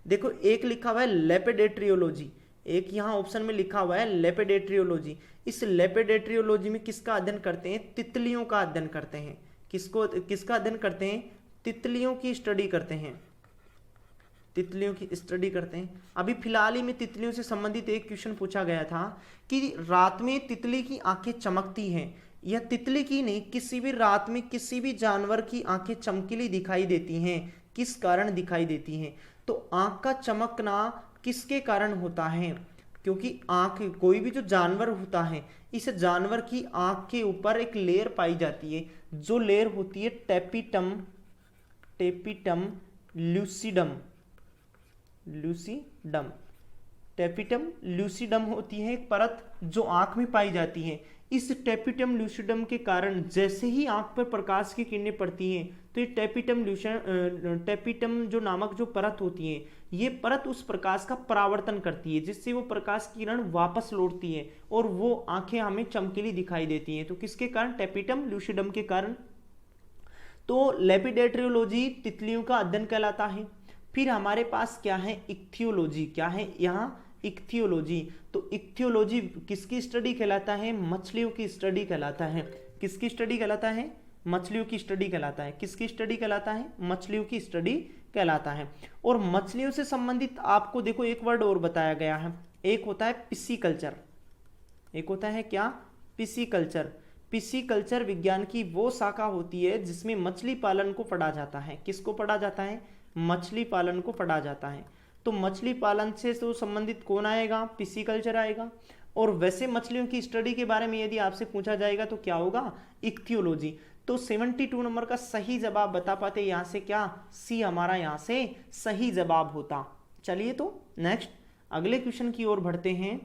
देखो, एक लिखा हुआ है लेपिडेट्रियोलॉजी, एक यहाँ ऑप्शन में लिखा हुआ है लेपिडेट्रियोलॉजी। इस लेपिडेट्रियोलॉजी में किसका अध्ययन करते हैं? तितलियों का अध्ययन करते हैं। किसका अध्ययन करते हैं? तितलियों की स्टडी करते हैं। तितलियों की स्टडी करते हैं। अभी फिलहाल ही में तितलियों से संबंधित एक क्वेश्चन पूछा गया था कि रात में तितली की आंखें चमकती हैं। यह तितली की नहीं, किसी भी रात में किसी भी जानवर की आंखें चमकीली दिखाई देती हैं। किस कारण दिखाई देती हैं? तो आंख का चमकना किसके कारण होता है? क्योंकि आंख, कोई भी जो जानवर होता है, इस जानवर की आंख के ऊपर एक लेयर पाई जाती है, जो लेयर होती है टेपिटम ल्यूसिडम। टेपिटम ल्यूसिडम होती है एक परत जो आंख में पाई जाती है। इस टेपिटम ल्यूसिडम के कारण जैसे ही आंख पर प्रकाश की किरणें पड़ती हैं तो ये टेपिटम जो नामक जो परत होती है, ये परत उस प्रकाश का परावर्तन करती है, जिससे वो प्रकाश की किरण वापस लौटती है और वो आंखें हमें चमकीली दिखाई देती हैं। तो किसके कारण? टेपिटम ल्यूसिडम के कारण। तो लेपिडेट्रियोलॉजी तितलियों का अध्ययन कहलाता है। फिर हमारे पास क्या है? इक्थियोलॉजी। क्या है यहाँ? इक्थियोलॉजी। तो इक्थियोलॉजी किसकी स्टडी कहलाता है? मछलियों की स्टडी कहलाता है। किसकी स्टडी कहलाता है? मछलियों की स्टडी कहलाता है। किसकी स्टडी कहलाता है? मछलियों की स्टडी कहलाता है। और मछलियों से संबंधित आपको देखो एक वर्ड और बताया गया है, एक होता है पिसीकल्चर। एक होता है क्या? पिसीकल्चर। पिसीकल्चर विज्ञान की वो शाखा होती है जिसमें मछली पालन को पढ़ा जाता है। किसको पढ़ा जाता है? मछली पालन को पढ़ा जाता है। तो मछली पालन से तो संबंधित कौन आएगा? पिसीकल्चर आएगा। और वैसे मछलियों की स्टडी के बारे में यदि आपसे पूछा जाएगा तो क्या होगा? इक्थियोलॉजी। तो 72 नंबर का सही जवाब बता पाते यहाँ से क्या? सी हमारा यहाँ से सही जवाब होता। चलिए तो नेक्स्ट अगले क्वेश्चन की ओर बढ़ते हैं।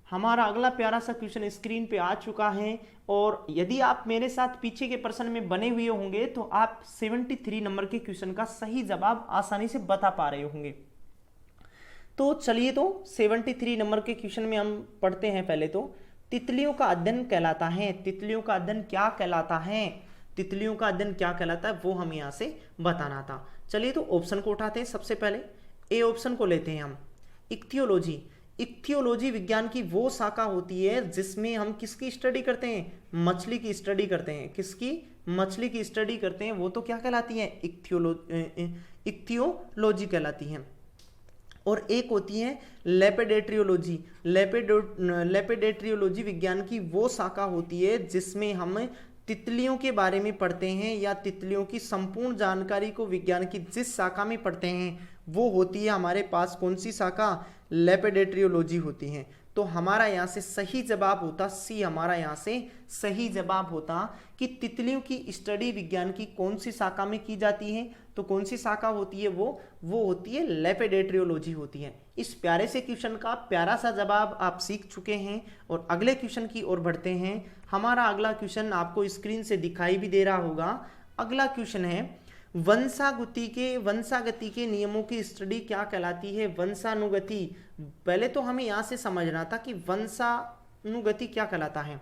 हमारा अगला प्यारा सा क्वेश्चन स्क्रीन पे आ चुका है, और यदि आप मेरे साथ पीछे के प्रश्न में बने हुए होंगे तो आप 73 नंबर के क्वेश्चन का सही जवाब आसानी से बता पा रहे होंगे। तो चलिए, तो 73 नंबर के क्वेश्चन में हम पढ़ते हैं। पहले तो तितलियों का अध्ययन कहलाता है, तितलियों का अध्ययन क्या कहलाता है, तितलियों का अध्ययन क्या कहलाता है वो हमें यहाँ से बताना था। चलिए, तो ऑप्शन को उठाते हैं। सबसे पहले ए ऑप्शन को लेते हैं हम, इक्थियोलॉजी। इक्थियोलॉजी विज्ञान की वो शाखा होती है जिसमें हम किसकी स्टडी करते हैं, मछली की स्टडी करते हैं। किसकी, मछली की स्टडी करते हैं, वो तो क्या कहलाती है, इक्थियोलॉजी कहलाती है। और एक होती है लेपेडेट्रियोलॉजी। लेपेडेट्रियोलॉजी विज्ञान की वो शाखा होती है जिसमें हम तितलियों के बारे में पढ़ते हैं, या तितलियों की संपूर्ण जानकारी को विज्ञान की जिस शाखा में पढ़ते हैं वो होती है हमारे पास कौन सी शाखा, लेपेडेट्रियोलॉजी होती है। तो हमारा यहाँ से सही जवाब होता सी, हमारा यहाँ से सही जवाब होता कि तितलियों की स्टडी विज्ञान की कौन सी शाखा में की जाती है। तो कौन सी शाखा होती है वो होती है लेपेडेट्रियोलॉजी होती है। इस प्यारे से क्वेश्चन का प्यारा सा जवाब आप सीख चुके हैं, और अगले क्वेश्चन की ओर बढ़ते हैं। हमारा अगला क्वेश्चन आपको स्क्रीन से दिखाई भी दे रहा होगा। अगला क्वेश्चन है वंशागति के नियमों की स्टडी क्या कहलाती है, वंशानुगति। पहले तो हमें यहाँ से समझना था कि वंशानुगति क्या कहलाता है।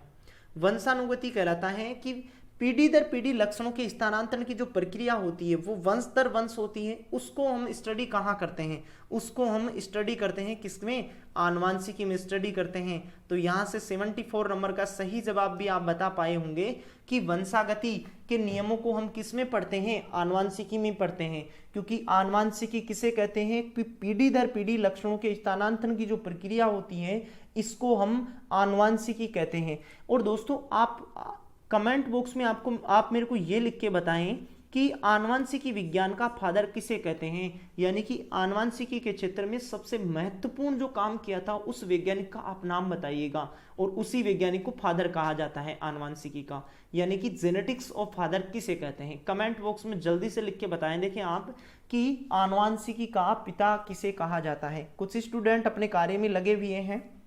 वंशानुगति कहलाता है कि पीढ़ी दर पीढ़ी लक्षणों के स्थानांतरण की जो प्रक्रिया होती है वो वंश दर वंश होती है। उसको हम स्टडी कहाँ करते हैं, उसको हम स्टडी करते हैं किसमें, आनुवांशिकी में स्टडी करते हैं। तो यहाँ से 74 नंबर का सही जवाब भी आप बता पाए होंगे कि वंशागति के नियमों को हम किस में पढ़ते हैं, आनुवांशिकी में पढ़ते हैं। क्योंकि आनुवांशिकी किसे कहते हैं, पीढ़ी दर पीढ़ी लक्षणों के स्थानांतरण की जो प्रक्रिया होती है इसको हम आनुवांशिकी कहते हैं। और दोस्तों, आप कमेंट बॉक्स में आप मेरे को ये लिख के बताएं कि आनुवांशिकी विज्ञान का फादर किसे कहते हैं, यानी कि आनुवांशिकी के क्षेत्र में सबसे महत्वपूर्ण जो काम किया था उस वैज्ञानिक का आप नाम बताइएगा, और उसी वैज्ञानिक को फादर कहा जाता है आनुवांशिकी का, यानी कि जेनेटिक्स ऑफ फादर किसे कहते हैं। कमेंट बॉक्स में जल्दी से लिख के बताएं देखें आप कि आनुवांशिकी का पिता किसे कहा जाता है। कुछ स्टूडेंट अपने कार्य में लगे हुए हैं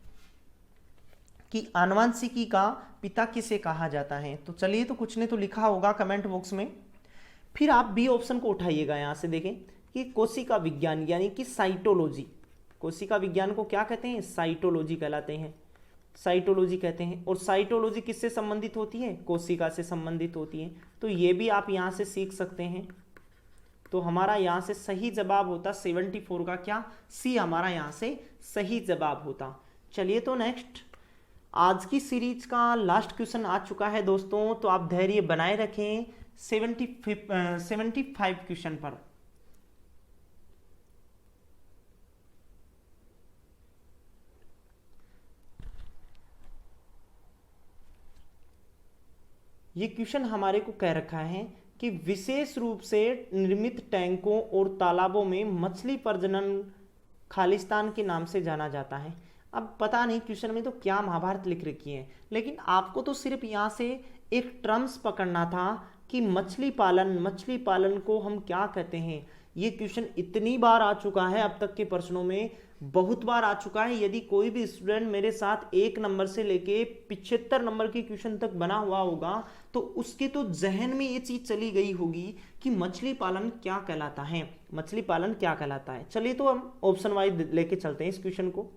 कि आनुवांशिकी का पिता किसे कहा जाता है। तो चलिए, तो कुछ ने तो लिखा होगा कमेंट बॉक्स में। फिर आप बी ऑप्शन को उठाइएगा, यहाँ से देखें कि कोशिका विज्ञान यानी कि साइटोलॉजी। कोशिका विज्ञान को क्या कहते हैं, साइटोलॉजी कहलाते हैं, साइटोलॉजी कहते हैं। और साइटोलॉजी किससे संबंधित होती है, कोशिका से संबंधित होती है। तो ये भी आप यहाँ से सीख सकते हैं। तो हमारा यहाँ से सही जवाब होता 74 का क्या, सी हमारा यहाँ से सही जवाब होता। चलिए, तो नेक्स्ट आज की सीरीज का लास्ट क्वेश्चन आ चुका है दोस्तों, तो आप धैर्य बनाए रखें 75 क्वेश्चन पर। ये क्वेश्चन हमारे को कह रखा है कि विशेष रूप से निर्मित टैंकों और तालाबों में मछली प्रजनन खालिस्तान के नाम से जाना जाता है। अब पता नहीं क्वेश्चन में तो क्या महाभारत लिख रखी है, लेकिन आपको तो सिर्फ यहाँ से एक टर्म्स पकड़ना था कि मछली पालन को हम क्या कहते हैं। ये क्वेश्चन इतनी बार आ चुका है, अब तक के प्रश्नों में बहुत बार आ चुका है। यदि कोई भी स्टूडेंट मेरे साथ 1 नंबर से लेके 75 नंबर के क्वेश्चन तक बना हुआ होगा तो उसके तो जहन में ये चीज चली गई होगी कि मछली पालन क्या कहलाता है, मछली पालन क्या कहलाता है। चलिए, तो हम ऑप्शन वाइज लेके चलते हैं इस क्वेश्चन को।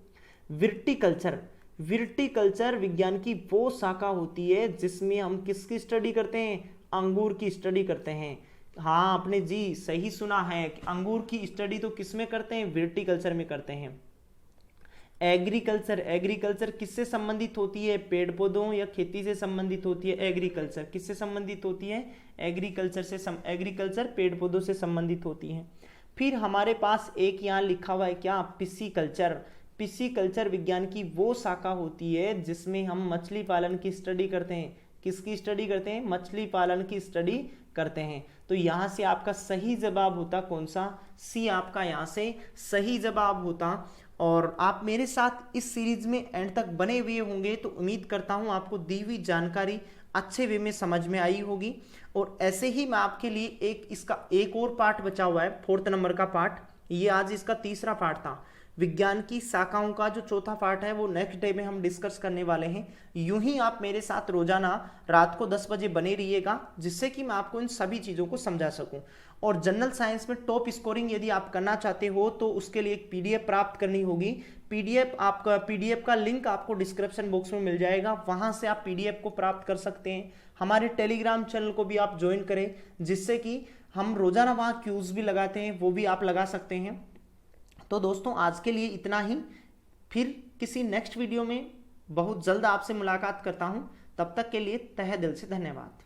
विर्टिकल्चर विज्ञान की वो शाखा होती है जिसमें हम किसकी स्टडी करते हैं, अंगूर की स्टडी करते हैं। हाँ, आपने जी सही सुना है कि अंगूर की स्टडी तो किस में करते हैं, विर्टिकल्चर में करते हैं। एग्रीकल्चर किससे संबंधित होती है, पेड़ पौधों या खेती से संबंधित होती है। एग्रीकल्चर किससे संबंधित होती है, एग्रीकल्चर पेड़ पौधों से संबंधित होती है। फिर हमारे पास एक यहाँ लिखा हुआ है क्या, पिस्सीकल्चर विज्ञान की वो शाखा होती है जिसमें हम मछली पालन की स्टडी करते हैं। किसकी स्टडी करते हैं, मछली पालन की स्टडी करते हैं। तो यहाँ से आपका सही जवाब होता कौन सा, सी आपका यहाँ से सही जवाब होता। और आप मेरे साथ इस सीरीज में एंड तक बने हुए होंगे तो उम्मीद करता हूँ आपको दी हुई जानकारी अच्छे वे में समझ में आई होगी। और ऐसे ही मैं आपके लिए इसका एक और पार्ट बचा हुआ है, 4th नंबर का पार्ट। ये आज इसका तीसरा पार्ट था। विज्ञान की शाखाओं का जो चौथा पार्ट है वो नेक्स्ट डे में हम डिस्कस करने वाले हैं। यूं ही आप मेरे साथ रोजाना रात को 10 बजे बने रहिएगा, जिससे कि मैं आपको इन सभी चीज़ों को समझा सकूं। और जनरल साइंस में टॉप स्कोरिंग यदि आप करना चाहते हो तो उसके लिए एक पीडीएफ प्राप्त करनी होगी। पीडीएफ का लिंक आपको डिस्क्रिप्शन बॉक्स में मिल जाएगा, वहां से आप पीडीएफ को प्राप्त कर सकते हैं। हमारे टेलीग्राम चैनल को भी आप ज्वाइन करें, जिससे कि हम रोजाना वहां क्यूज भी लगाते हैं, वो भी आप लगा सकते हैं। तो दोस्तों आज के लिए इतना ही, फिर किसी नेक्स्ट वीडियो में बहुत जल्द आपसे मुलाकात करता हूं। तब तक के लिए तहे दिल से धन्यवाद।